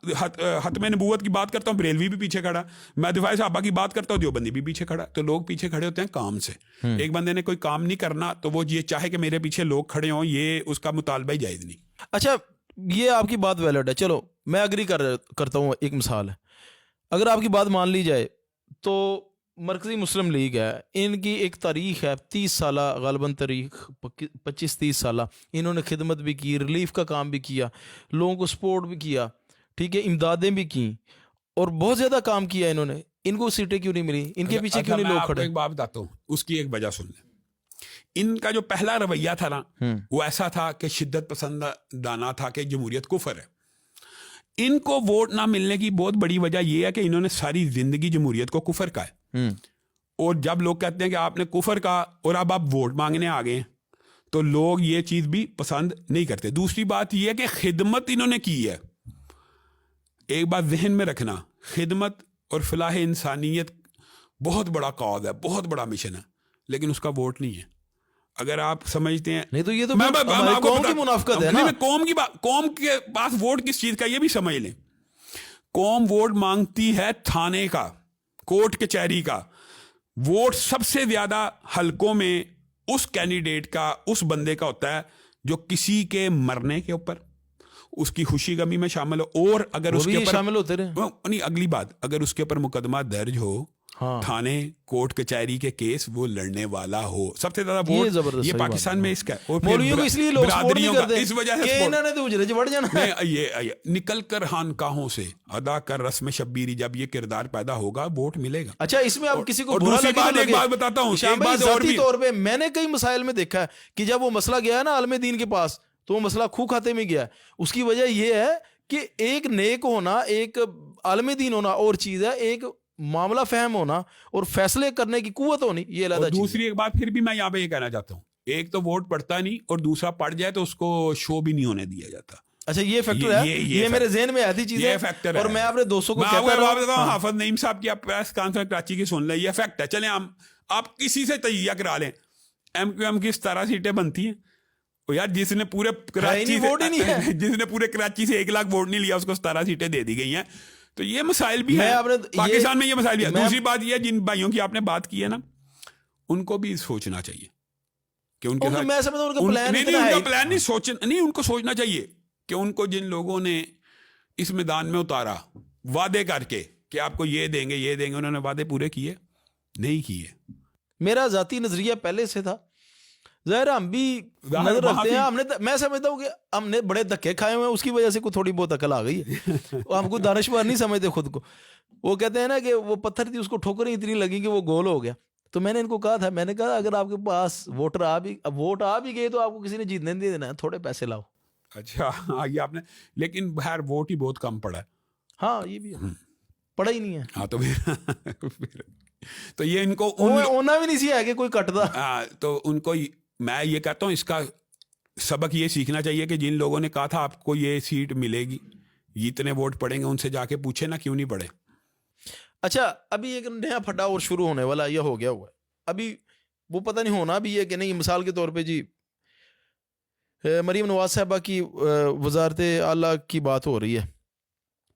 ختم نبوت کی بات کرتا ہوں, بریلوی بھی پیچھے کھڑا. میں دفاع صحابہ کی بات کرتا ہوں, دیوبندی بھی پیچھے کھڑا. تو لوگ پیچھے کھڑے ہوتے ہیں کام سے. ایک بندے نے کوئی کام نہیں کرنا تو وہ یہ چاہے کہ میرے پیچھے لوگ کھڑے ہوں, یہ اس کا مطالبہ ہی جائز نہیں. اچھا, یہ آپ کی بات ویلڈ ہے, چلو میں اگری کرتا ہوں. ایک مثال ہے, اگر آپ کی بات مان لی جائے تو مرکزی مسلم لیگ ہے, ان کی ایک تاریخ ہے 30 سالہ, غالباً تاریخ 25-30 سالہ. انہوں نے خدمت بھی کی, ریلیف کا کام بھی کیا, لوگوں کو سپورٹ بھی کیا, ٹھیک ہے, امدادیں بھی کی, اور بہت زیادہ کام کیا انہوں نے. ان کو سیٹیں کیوں نہیں ملی؟ ان کے پیچھے کیوں نہیں لوگ کھڑے؟ ایک بات بتاتا ہوں, اس کی ایک وجہ سن لیں. ان کا جو پہلا رویہ تھا نا, وہ ایسا تھا کہ شدت پسندانہ تھا کہ جمہوریت کفر ہے. ان کو ووٹ نہ ملنے کی بہت بڑی وجہ یہ ہے کہ انہوں نے ساری زندگی جمہوریت کو کفر کا ہے. اور جب لوگ کہتے ہیں کہ آپ نے کفر کا اور اب آپ ووٹ مانگنے آ گئے ہیں, تو لوگ یہ چیز بھی پسند نہیں کرتے. دوسری بات یہ ہے کہ خدمت انہوں نے کی ہے. ایک بات ذہن میں رکھنا, خدمت اور فلاح انسانیت بہت بڑا کاز ہے, بہت بڑا مشن ہے, لیکن اس کا ووٹ نہیں ہے. اگر آپ سمجھتے ہیں, نہیں تو یہ تو قوم کی منافقت ہے نا. قوم کے پاس ووٹ کس چیز کا یہ بھی سمجھ لیں. قوم ووٹ مانگتی ہے تھانے کا, کورٹ کچہری کا. ووٹ سب سے زیادہ حلقوں میں اس کینڈیڈیٹ کا, اس بندے کا ہوتا ہے جو کسی کے مرنے کے اوپر, اس کی خوشی غمی میں شامل ہو, اور اگر اس کے اوپر شامل ہوتے رہے. نہیں, اگلی بات, اگر اس کے اوپر مقدمہ درج ہو ہاں تھانے کوٹ کچہری کے کیس وہ لڑنے والا ہو. سب سے زیادہ یہ ووٹ زبردست یہ صحیح بات پاکستان ہے. میں اس کا. اور پھر مولویوں کو اس لیے لوگ سپورٹ نہیں برادریوں کا کرتے اس وجہ سے کہ support- انہوں نے تو اجرے بڑھ جانا. نہیں یہ نکل کر خانقاہوں سے ادا کر رسم شبیری, جب یہ کردار پیدا ہوگا ووٹ ملے گا. اچھا اس میں آپ کسی کو اور برا دوسری لگے بات تو ایک لگے. بات بتاتا ہوں, شاہ ایک بھائی بات اور ذاتی بھی طور پہ میں نے کئی مسائل میں دیکھا ہے کہ جب وہ مسئلہ گیا ہے نا عالم دین کے پاس تو وہ مسئلہ کھو کھاتے میں گیا ہے. اس کی وجہ یہ ہے کہ ایک نیک ہونا, ایک عالم دین ہونا اور چیز ہے, ایک معاملہ فہم ہونا اور فیصلے کرنے کی قوت ہونی یہ علیحدہ اور چیز ہے. دوسری ایک بات پھر بھی میں یہاں پہ یہ کہنا چاہتا ہوں, ایک تو ووٹ پڑتا نہیں اور دوسرا پڑ جائے تو اس کو شو بھی نہیں ہونے دیا جاتا. اچھا یہ فیکٹر ہے, یہ میرے ذہن میں آتی چیز ہے. یہ فیکٹر اور ہے. میں اپنے دوستوں کو میں کہتا آپ کو رہا ہوں حافظ نعیم صاحب کی پریس کانفرنس کراچی کی سن لیں, یہ فیکٹ ہے. چلیں آپ کسی سے تجزیہ کرا لیں, ایم کیو ایم کی 17 سیٹیں بنتی ہیں, یار جس نے پورے کراچی سے جس نے پورے کراچی سے 1 لاکھ ووٹ نہیں لیا اس کو 17 سیٹیں دے دی گئی ہیں. تو یہ مسائل بھی ہیں پاکستان میں, یہ مسائل بھی ہے. دوسری بات یہ جن بھائیوں کی آپ نے بات کی ہے نا, ان کو بھی سوچنا چاہیے کہ ان کے ساتھ میں سمجھتا ہوں ان کا پلان نہیں, ان کا پلان نہیں سوچنا نہیں, ان کو سوچنا چاہیے کہ ان کو جن لوگوں نے اس میدان میں اتارا وعدے کر کے کہ آپ کو یہ دیں گے, انہوں نے وعدے پورے کیے نہیں کیے. میرا ذاتی نظریہ پہلے سے تھا, ظاہر ہم بھی نظر رکھتے ہیں. ہم نے میں سمجھتا ہوں کہ ہم نے بڑے دھکے کھائے ہوئے ہیں, اس کی وجہ سے کوئی تھوڑی بہت عقل آ گئی ہے. ہم کو دانشور نہیں سمجھتے خود کو. وہ کہتے ہیں نا کہ وہ پتھر تھی اس کو ٹھوکریں اتنی لگی کہ وہ گول ہو گیا. تو میں نے ان کو کہا تھا, میں نے کہا اگر آپ کے پاس ووٹ آ بھی گئے تو آپ کو کسی نے جیتنے نہیں دینا ہے, تھوڑے پیسے لاؤ. اچھا یہ آپ نے, لیکن خیر ووٹ ہی بہت کم پڑا ہے. ہاں یہ بھی پڑا ہی نہیں ہے. ہاں تو یہ ان کو ہونا بھی نہیں سی ہے کہ کوئی کٹدا. تو ان کو میں یہ کہتا ہوں اس کا سبق یہ سیکھنا چاہیے کہ جن لوگوں نے کہا تھا آپ کو یہ سیٹ ملے گی, اتنے ووٹ پڑیں گے, ان سے جا کے پوچھے نا کیوں نہیں پڑے. اچھا ابھی ایک نیا پھٹا اور شروع ہونے والا یہ ہو گیا ہوا ہے, ابھی وہ پتہ نہیں ہونا بھی ہے کہ نہیں. مثال کے طور پہ جی مریم نواز صاحبہ کی وزارت اعلیٰ کی بات ہو رہی ہے,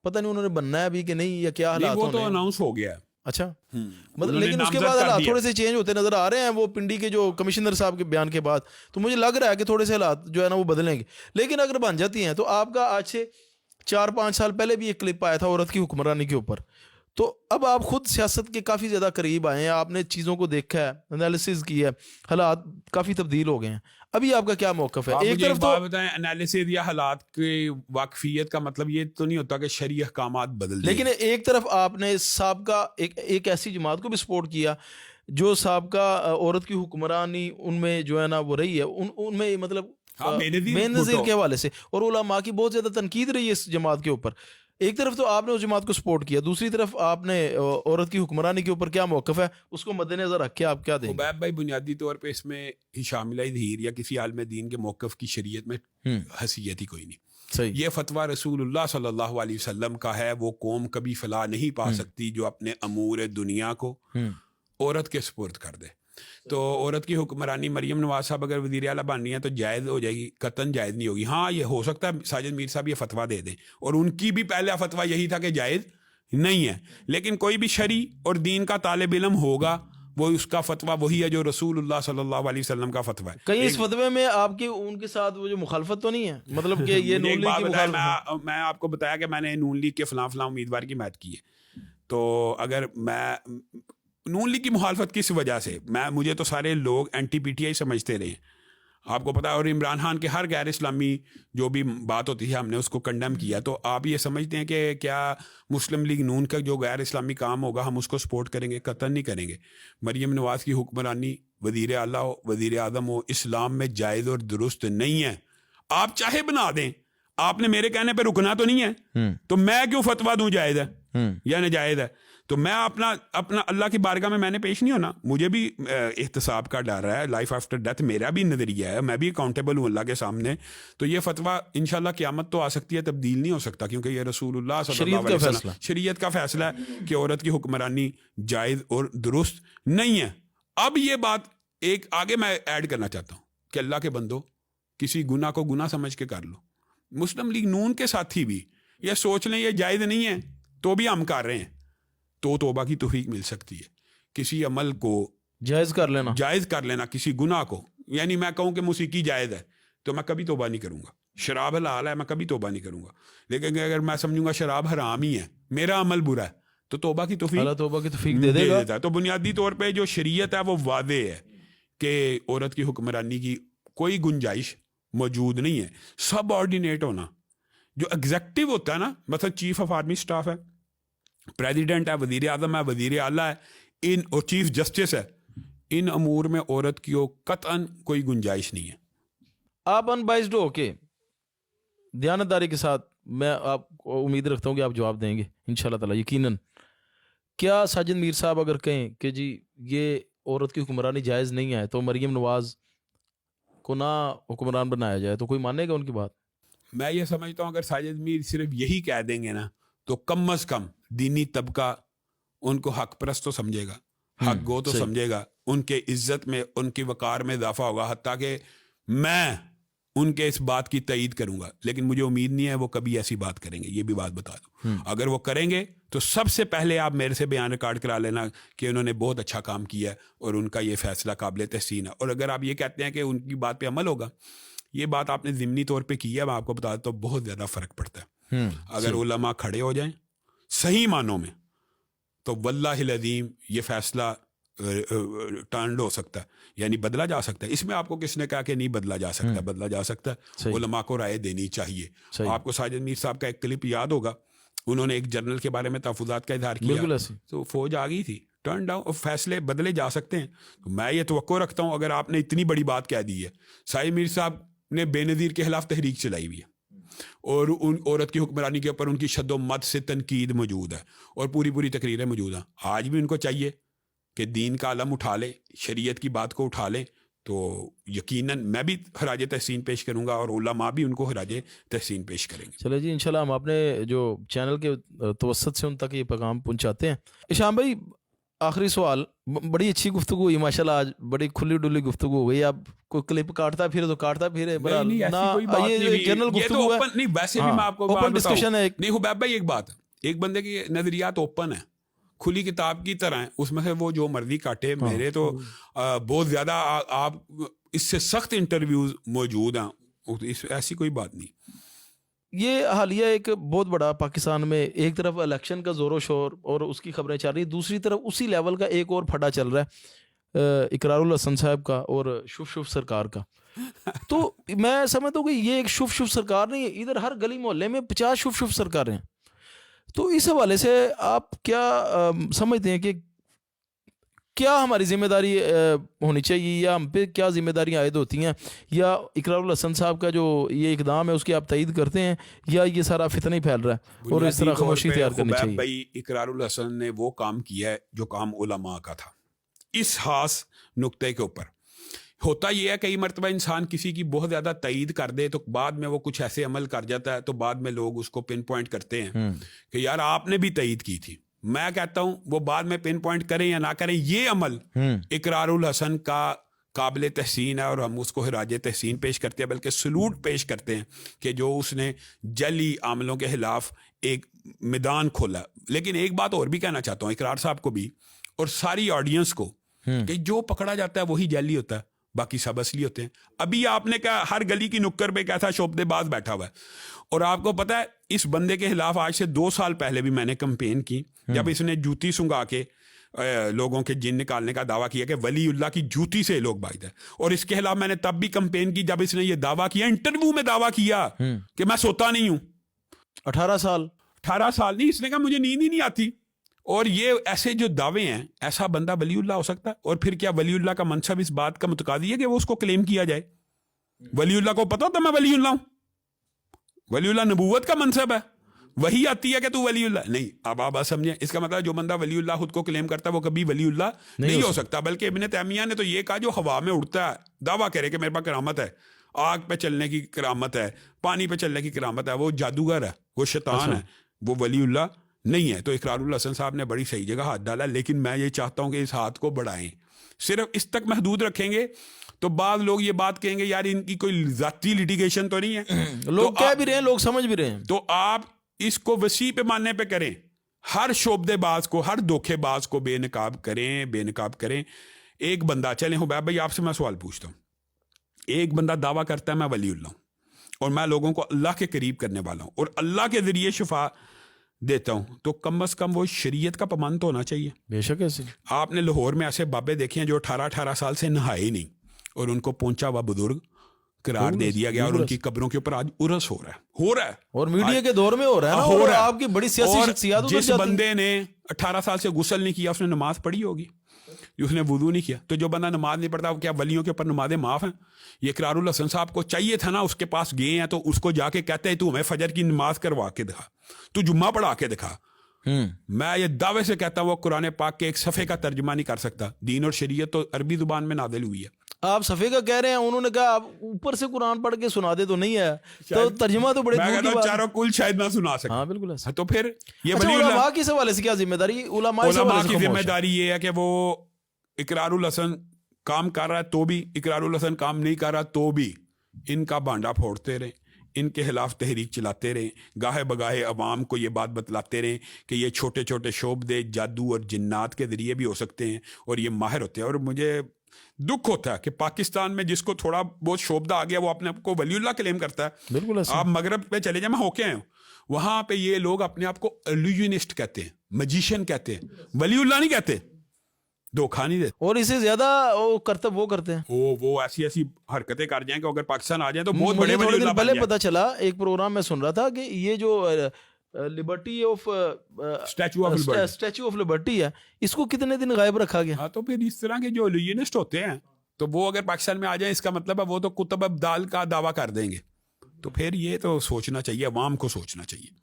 پتہ نہیں انہوں نے بننا ہے ابھی کہ نہیں یا کیا حالات وہ تو اناؤنس ہو گیا ہے. اچھا مطلب لیکن اس کے بعد حالات تھوڑے سے چینج ہوتے نظر آ رہے ہیں. وہ پنڈی کے جو کمشنر صاحب کے بیان کے بعد تو مجھے لگ رہا ہے کہ تھوڑے سے حالات جو ہے نا وہ بدلیں گے. لیکن اگر بن جاتی ہیں تو آپ کا آج سے 4-5 سال پہلے بھی ایک کلپ آیا تھا عورت کی حکمرانی کے اوپر. تو اب آپ خود سیاست کے کافی زیادہ قریب آئے ہیں, آپ نے چیزوں کو دیکھا ہے, انالیسز کی ہے, حالات کافی تبدیل ہو گئے ہیں. ابھی آپ کا کیا موقف ہے؟ ایک طرف تو بتائیں انالیسز یا حالات کی واقفیت کا مطلب یہ تو نہیں ہوتا کہ شرعی احکامات بدل دیں, لیکن ایک طرف آپ نے سابقہ ایک ایسی جماعت کو بھی سپورٹ کیا جو سابقہ عورت کی حکمرانی ان میں جو ہے نا وہ رہی ہے, ان میں مطلب بے نظیر کے حوالے سے, اور علماء کی بہت زیادہ تنقید رہی ہے اس جماعت کے اوپر. ایک طرف تو آپ نے اس جماعت کو سپورٹ کیا, دوسری طرف آپ نے عورت کی حکمرانی کے اوپر کیا موقف ہے اس کو مد نظر رکھ کے آپ کیا دیں گے؟ عبید بھائی بنیادی طور پہ اس میں شاملہ ظہیر یا کسی عالم دین کے موقف کی شریعت میں حیثیت ہی کوئی نہیں. صحیح. یہ فتویٰ رسول اللہ صلی اللہ علیہ وسلم کا ہے. وہ قوم کبھی فلاح نہیں پا سکتی جو اپنے امور دنیا کو عورت کے سپرد کر دے. تو عورت کی حکمرانی مریم نواز صاحب اگر وزیر اعلیٰ بن رہی ہیں تو جائز ہو جائے گی, قطعاً جائز نہیں ہوگی. ہاں یہ ہو سکتا ہے ساجد میر صاحب یہ فتویٰ دے دیں, اور ان کی بھی پہلا فتویٰ یہی تھا کہ جائز نہیں ہے. لیکن کوئی بھی شرعی اور دین کا طالب علم ہوگا وہ اس کا فتویٰ وہی ہے جو رسول اللہ صلی اللہ علیہ وسلم کا فتویٰ ہے. کہیں اس فتوے میں آپ کی ان کے ساتھ وہ جو مخالفت تو نہیں ہے, مطلب کہ یہ نون لیگ کی مخالفت؟ میں آپ کو بتایا کہ میں نے نون لیگ کے فلاں امیدوار کی حمایت کی ہے. تو اگر میں نون لیگ کی مخالفت کس وجہ سے, مجھے تو سارے لوگ اینٹی پی ٹی آئی سمجھتے رہے ہیں, آپ کو پتا ہے. اور عمران خان کے ہر غیر اسلامی جو بھی بات ہوتی ہے ہم نے اس کو کنڈیم کیا. تو آپ یہ سمجھتے ہیں کہ کیا مسلم لیگ نون کا جو غیر اسلامی کام ہوگا ہم اس کو سپورٹ کریں گے؟ قطعاً نہیں کریں گے. مریم نواز کی حکمرانی وزیر اعلیٰ ہو, وزیر اعظم ہو, اسلام میں جائز اور درست نہیں ہے. آپ چاہے بنا دیں, آپ نے میرے کہنے پہ رکنا تو نہیں ہے, تو میں کیوں فتویٰ دوں جائز ہے یا ناجائز ہے؟ تو میں اپنا اللہ کی بارگاہ میں نے پیش نہیں ہونا. مجھے بھی احتساب کا ڈر ہے, لائف آفٹر ڈیتھ میرا بھی نظریہ ہے, میں بھی اکاؤنٹیبل ہوں اللہ کے سامنے. تو یہ فتویٰ انشاءاللہ قیامت تو آ سکتی ہے, تبدیل نہیں ہو سکتا, کیونکہ یہ رسول اللہ صلی اللہ علیہ وسلم شریعت کا فیصلہ ہے کہ عورت کی حکمرانی جائز اور درست نہیں ہے. اب یہ بات ایک آگے میں ایڈ کرنا چاہتا ہوں کہ اللہ کے بندو, کسی گناہ کو گناہ سمجھ کے کر لو. مسلم لیگ نون کے ساتھی بھی یہ سوچ لیں یہ جائز نہیں ہے تو بھی ہم کر رہے ہیں, تو توبہ کی توفیق مل سکتی ہے. کسی عمل کو جائز کر لینا کسی گناہ کو, یعنی میں کہوں کہ موسیقی جائز ہے تو میں کبھی توبہ نہیں کروں گا. شراب حلال ہے, میں کبھی توبہ نہیں کروں گا. لیکن اگر میں سمجھوں گا شراب حرام ہی ہے, میرا عمل برا ہے, تو توبہ کی توفیق اللہ توبہ کی توفیق دے دے گا. دیتا ہے. تو بنیادی طور پہ جو شریعت ہے وہ واضح ہے کہ عورت کی حکمرانی کی کوئی گنجائش موجود نہیں ہے. سب آرڈینیٹ ہونا, جو ایگزیکٹو ہوتا ہے نا, مثلا چیف آف آرمی اسٹاف ہے, پریزیڈنٹ ہے, وزیر اعظم ہے, وزیر اعلیٰ ہے, اور چیف جسٹس ہے, ان امور میں عورت کی قطعاً کوئی گنجائش نہیں ہے. آپ ان بائزڈ ہو کے دیانتداری کے ساتھ, میں آپ کو امید رکھتا ہوں کہ آپ جواب دیں گے انشاءاللہ تعالی یقیناً. کیا ساجد میر صاحب اگر کہیں کہ جی یہ عورت کی حکمرانی جائز نہیں ہے تو مریم نواز کو نہ حکمران بنایا جائے, تو کوئی مانے گا ان کی بات؟ میں یہ سمجھتا ہوں اگر ساجد میر صرف یہی کہہ دیں گے نا تو کم از کم دینی طبقہ ان کو حق پرست تو سمجھے گا, حق گو تو سمجھے گا, ان کے عزت میں, ان کی وقار میں اضافہ ہوگا. حتیٰ کہ میں ان کے اس بات کی تائید کروں گا, لیکن مجھے امید نہیں ہے وہ کبھی ایسی بات کریں گے, یہ بھی بات بتا دوں. اگر وہ کریں گے تو سب سے پہلے آپ میرے سے بیان ریکارڈ کرا لینا کہ انہوں نے بہت اچھا کام کیا ہے اور ان کا یہ فیصلہ قابل تحسین ہے. اور اگر آپ یہ کہتے ہیں کہ ان کی بات پہ عمل ہوگا, یہ بات آپ نے ضمنی طور پہ کی ہے, میں آپ کو بتا دیتا ہوں بہت زیادہ فرق پڑتا ہے. اگر علماء کھڑے ہو جائیں صحیح معنوں میں تو واللہ العظیم یہ فیصلہ ٹرنڈ ہو سکتا ہے, یعنی بدلا جا سکتا ہے. اس میں آپ کو کس نے کہا کہ نہیں بدلا جا سکتا؟ بدلا جا سکتا ہے. علماء کو رائے دینی چاہیے. آپ کو ساجد میر صاحب کا ایک کلپ یاد ہوگا, انہوں نے ایک جنرل کے بارے میں تحفظات کا اظہار کیا تو فوج آ گئی تھی, ٹرن ڈاؤن, اور فیصلے بدلے جا سکتے ہیں. تو میں یہ توقع رکھتا ہوں اگر آپ نے اتنی بڑی بات کہہ دی ہے, ساجد میر صاحب نے بے نظیر کے خلاف تحریک چلائی ہوئی ہے اور ان عورت کی حکمرانی کے اوپر ان کی شد و مد سے تنقید موجود ہے اور پوری تقریریں موجود ہیں. آج بھی ان کو چاہیے کہ دین کا علم اٹھا لیں, شریعت کی بات کو اٹھا لیں, تو یقیناً میں بھی خراج تحسین پیش کروں گا اور علماء بھی ان کو خراج تحسین پیش کریں گے. چلے جی انشاءاللہ ہم اپنے جو چینل کے توسط سے ان تک یہ پیغام پہنچاتے ہیں. اشام بھائی آخری سوال, بڑی اچھی گفتگو ہوئی ماشاءاللہ, آج بڑی کھلی ڈلی گفتگو ہوئی. اب کوئی کلپ کاٹتا پھر تو کاٹتا پھر, یہ جنرل گفتگو ہے. نہیں ویسے بھی میں آپ کو اوپن ڈسکشن ہے. نہیں حبیب بھائی ایک بات, ایک بندے کی نظریات اوپن ہے, کھلی کتاب کی طرح ہے, اس میں سے وہ جو مرضی کاٹے. میرے تو بہت زیادہ آپ اس سے سخت انٹرویوز موجود ہیں, ایسی کوئی بات نہیں. یہ حالیہ ایک بہت بڑا پاکستان میں ایک طرف الیکشن کا زور و شور اور اس کی خبریں چل رہی, دوسری طرف اسی لیول کا ایک اور پھٹا چل رہا ہے اقرار الحسن صاحب کا اور شف سرکار کا. تو میں سمجھتا ہوں کہ یہ ایک شف سرکار نہیں ہے, ادھر ہر گلی محلے میں 50 شف سرکاریں ہیں. تو اس حوالے سے آپ کیا سمجھتے ہیں کہ کیا ہماری ذمہ داری ہونی چاہیے, یا ہم پہ کیا ذمہ داریاں عائد ہوتی ہیں, یا اقرار الحسن صاحب کا جو یہ اقدام ہے اس کی آپ تائید کرتے ہیں, یا یہ سارا فتنہ ہی پھیل رہا ہے اور اس طرح خاموشی اختیار کرنی چاہیے؟ بھائی اقرار الحسن نے وہ کام کیا ہے جو کام علماء کا تھا. اس خاص نقطے کے اوپر ہوتا یہ ہے کئی مرتبہ انسان کسی کی بہت زیادہ تائید کر دے تو بعد میں وہ کچھ ایسے عمل کر جاتا ہے تو بعد میں لوگ اس کو پن پوائنٹ کرتے ہیں کہ یار آپ نے بھی تائید کی تھی. میں کہتا ہوں وہ بعد میں پن پوائنٹ کریں یا نہ کریں, یہ عمل اقرار الحسن کا قابل تحسین ہے اور ہم اس کو خراج تحسین پیش کرتے ہیں, بلکہ سلوٹ پیش کرتے ہیں کہ جو اس نے جعلی عاملوں کے خلاف ایک میدان کھولا. لیکن ایک بات اور بھی کہنا چاہتا ہوں اقرار صاحب کو بھی اور ساری آڈینس کو کہ جو پکڑا جاتا ہے وہی جعلی ہوتا ہے, باقی سب اصلی ہوتے ہیں. ابھی آپ نے کہا ہر گلی کی نکر پہ کیسا شعبے باز بیٹھا ہوا ہے, اور آپ کو پتا ہے اس بندے کے خلاف آج سے 2 سال پہلے بھی میں نے کمپین کی, جب اس نے جوتی سنگا کے لوگوں کے جن نکالنے کا دعویٰ کیا کہ ولی اللہ کی جوتی سے لوگ باعث ہے, اور اس کے خلاف میں نے تب بھی کمپین کی جب اس نے یہ دعویٰ کیا, انٹرویو میں دعویٰ کیا کہ میں سوتا نہیں ہوں. 18 سال نہیں, اس نے کہا مجھے نیند ہی نہیں آتی. اور یہ ایسے جو دعوے ہیں, ایسا بندہ ولی اللہ ہو سکتا ہے؟ اور پھر کیا ولی اللہ کا منصب اس بات کا متقاضی ہے کہ وہ اس کو کلیم کیا جائے؟ ولی اللہ کو پتا ہوتا میں ولی اللہ ہوں؟ ولی اللہ نبوت کا منصب ہے, وہی آتی ہے کہ تو ولی اللہ نہیں. اب آپ سمجھیں, اس کا مطلب جو بندہ ولی اللہ خود کو کلیم کرتا ہے وہ کبھی ولی اللہ نہیں ہو سکتا. بلکہ ابن تیمیہ نے تو یہ کہا جو ہوا میں اڑتا ہے دعویٰ کرے کہ میرے پاس کرامت ہے, آگ پہ چلنے کی کرامت ہے, پانی پہ چلنے کی کرامت ہے, وہ جادوگر ہے, وہ شیطان ہے, وہ ولی اللہ نہیں ہے. تو اقرار الحسن صاحب نے بڑی صحیح جگہ ہاتھ ڈالا, لیکن میں یہ چاہتا ہوں کہ اس ہاتھ کو بڑھائیں. صرف اس تک محدود رکھیں گے تو بعض لوگ یہ بات کہیں گے یار ان کی کوئی ذاتی لٹیگیشن تو نہیں ہے, لوگ کہہ بھی رہے ہیں, لوگ سمجھ بھی رہے ہیں. تو آپ اس کو وسیع پیمانے پہ کریں, ہر شعبے باز کو, ہر دھوکے باز کو بے نقاب کریں. ایک بندہ, چلیں حبیب بھائی آپ سے میں سوال پوچھتا ہوں, ایک بندہ دعویٰ کرتا ہے میں ولی اللہ ہوں اور میں لوگوں کو اللہ کے قریب کرنے والا ہوں اور اللہ کے ذریعے شفا دیتا ہوں تو کم از کم وہ شریعت کا پابند تو ہونا چاہیے. بے شک ایسے. آپ نے لاہور میں ایسے بابے دیکھے ہیں جو 18 سال سے نہائے ہی نہیں اور ان کو پہنچا ہوا بزرگ قرار دے دیا گیا اور ان کی قبروں کے اوپر آج عرس ہو رہا ہے اور میڈیا کے دور میں ہو رہا ہے نا, اور آپ کی بڑی سیاسی شخصیات ادھر جس جاتی ہیں. بندے نے 18 سال سے غسل نہیں کیا اس نے نماز پڑھی ہوگی, اس نے وضو نہیں کیا. تو جو بندہ نماز نہیں پڑھتا کیا ولیوں کے اوپر نمازیں معاف ہیں؟ یہ اقرار الحسن صاحب کو چاہیے تھا نا, اس کے پاس گئے ہیں تو اس کو جا کے کہتے ہیں تو ہمیں فجر کی نماز کروا کے دکھا, تو جمعہ پڑھا کے دکھا. میں یہ دعوے سے کہتا ہوں وہ قرآن پاک کے ایک صفحے کا ترجمہ نہیں کر سکتا. دین اور شریعت تو عربی زبان میں نازل ہوئی ہے. آپ صفحے کا کہہ رہے ہیں, انہوں نے کہا آپ اوپر سے قرآن پڑھ کے سنا دے تو نہیں ہے, تو ترجمہ تو بڑے میں دور کہتا کی ہوں بات ہے. چاروں کل شاید نہ سنا سکتا. ہاں بالکل ایسا. تو پھر یہ اچھا, ولی اللہ علماء کے حوالے سے کیا ذمہ داری؟ علماء کی ذمہ داری یہ ہے کہ وہ اقرار الحسن کام کر رہا ہے تو بھی, اقرار الحسن کام نہیں کر رہا تو بھی ان کا بانڈا پھوڑتے رہیں, ان کے خلاف تحریک چلاتے رہیں, گاہے بگاہے عوام کو یہ بات بتلاتے رہیں کہ یہ چھوٹے چھوٹے شعبدے جادو اور جنات کے ذریعے بھی ہو سکتے ہیں اور یہ ماہر ہوتے ہیں. اور مجھے دکھ ہوتا ہے کہ پاکستان میں جس کو تھوڑا بہت شعبدہ آ گیا وہ اپنے آپ کو ولی اللہ کلیم کرتا ہے. بالکل ایسا. آپ مغرب پہ چلے جائیں, میں ہو کے آئے ہوں, وہاں پہ یہ لوگ اپنے آپ کو الوجنسٹ کہتے ہیں, مجیشین کہتے ہیں, ولی اللہ نہیں کہتے, دھوکھا نہیں دیتے. اور اسے زیادہ وہ کرتے ہیں, وہ ایسی حرکتیں کر جائیں کہ اگر پاکستان آ جائیں تو بہت بڑے مجھے ولی تھوڑے اللہ دن بن پہلے جائیں. پتا چلا, ایک پروگرام میں سن رہا تھا کہ یہ جو Liberty of Statue of Liberty ہے, اس کو کتنے دن غائب رکھا گیا. ہاں, تو پھر اس طرح کے جو الوجنسٹ ہوتے ہیں تو وہ اگر پاکستان میں آ جائیں اس کا مطلب ہے وہ تو کتب ابدال کا دعویٰ کر دیں گے. تو پھر یہ تو سوچنا چاہیے, عوام کو سوچنا چاہیے.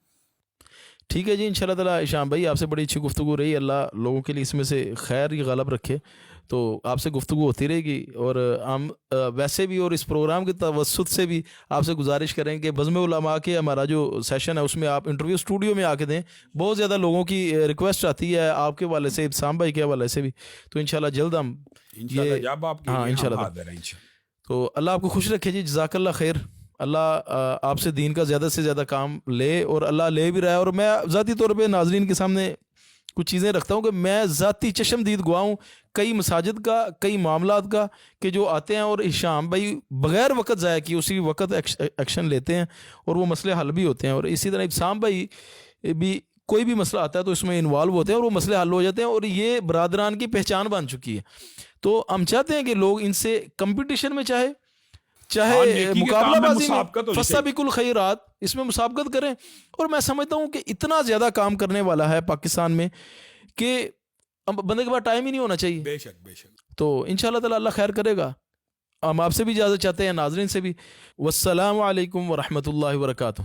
ٹھیک ہے جی, انشاءاللہ تعالی ہشام بھائی آپ سے بڑی اچھی گفتگو رہی, اللہ لوگوں کے لیے اس میں سے خیر ہی غالب رکھے. تو آپ سے گفتگو ہوتی رہے گی, اور ہم ویسے بھی اور اس پروگرام کے توسط سے بھی آپ سے گزارش کریں کہ بزم علماء کے ہمارا جو سیشن ہے اس میں آپ انٹرویو اسٹوڈیو میں آ کے دیں. بہت زیادہ لوگوں کی ریکویسٹ آتی ہے آپ کے حوالے سے, ابتسام بھائی کے حوالے سے بھی. تو انشاءاللہ جلد ہم جب آپ تو اللہ آپ کو خوش رکھے جی, جزاک اللہ خیر. اللہ آپ سے دین کا زیادہ سے زیادہ کام لے, اور اللہ لے بھی رہا ہے. اور میں ذاتی طور پہ ناظرین کے سامنے کچھ چیزیں رکھتا ہوں کہ میں ذاتی چشم دید گواہ ہوں کئی مساجد کا, کئی معاملات کا, کہ جو آتے ہیں اور ہشام بھائی بغیر وقت ضائع کیے اسی وقت ایکشن لیتے ہیں اور وہ مسئلے حل بھی ہوتے ہیں. اور اسی طرح ابتسام بھائی بھی کوئی بھی مسئلہ آتا ہے تو اس میں انوالو ہوتے ہیں اور وہ مسئلے حل ہو جاتے ہیں, اور یہ برادران کی پہچان بن چکی ہے. تو ہم چاہتے ہیں کہ لوگ ان سے کمپٹیشن میں چاہے مقابلہ بازی میں فاستبقوا الخیرات, اس میں مسابقت کریں. اور میں سمجھتا ہوں کہ اتنا زیادہ کام کرنے والا ہے پاکستان میں کہ بندے کے پاس ٹائم ہی نہیں ہونا چاہیے. بے شک بے شک. تو انشاءاللہ تعالی اللہ خیر کرے گا. ہم آپ سے بھی اجازت چاہتے ہیں, ناظرین سے بھی. والسلام علیکم ورحمۃ اللہ وبرکاتہ.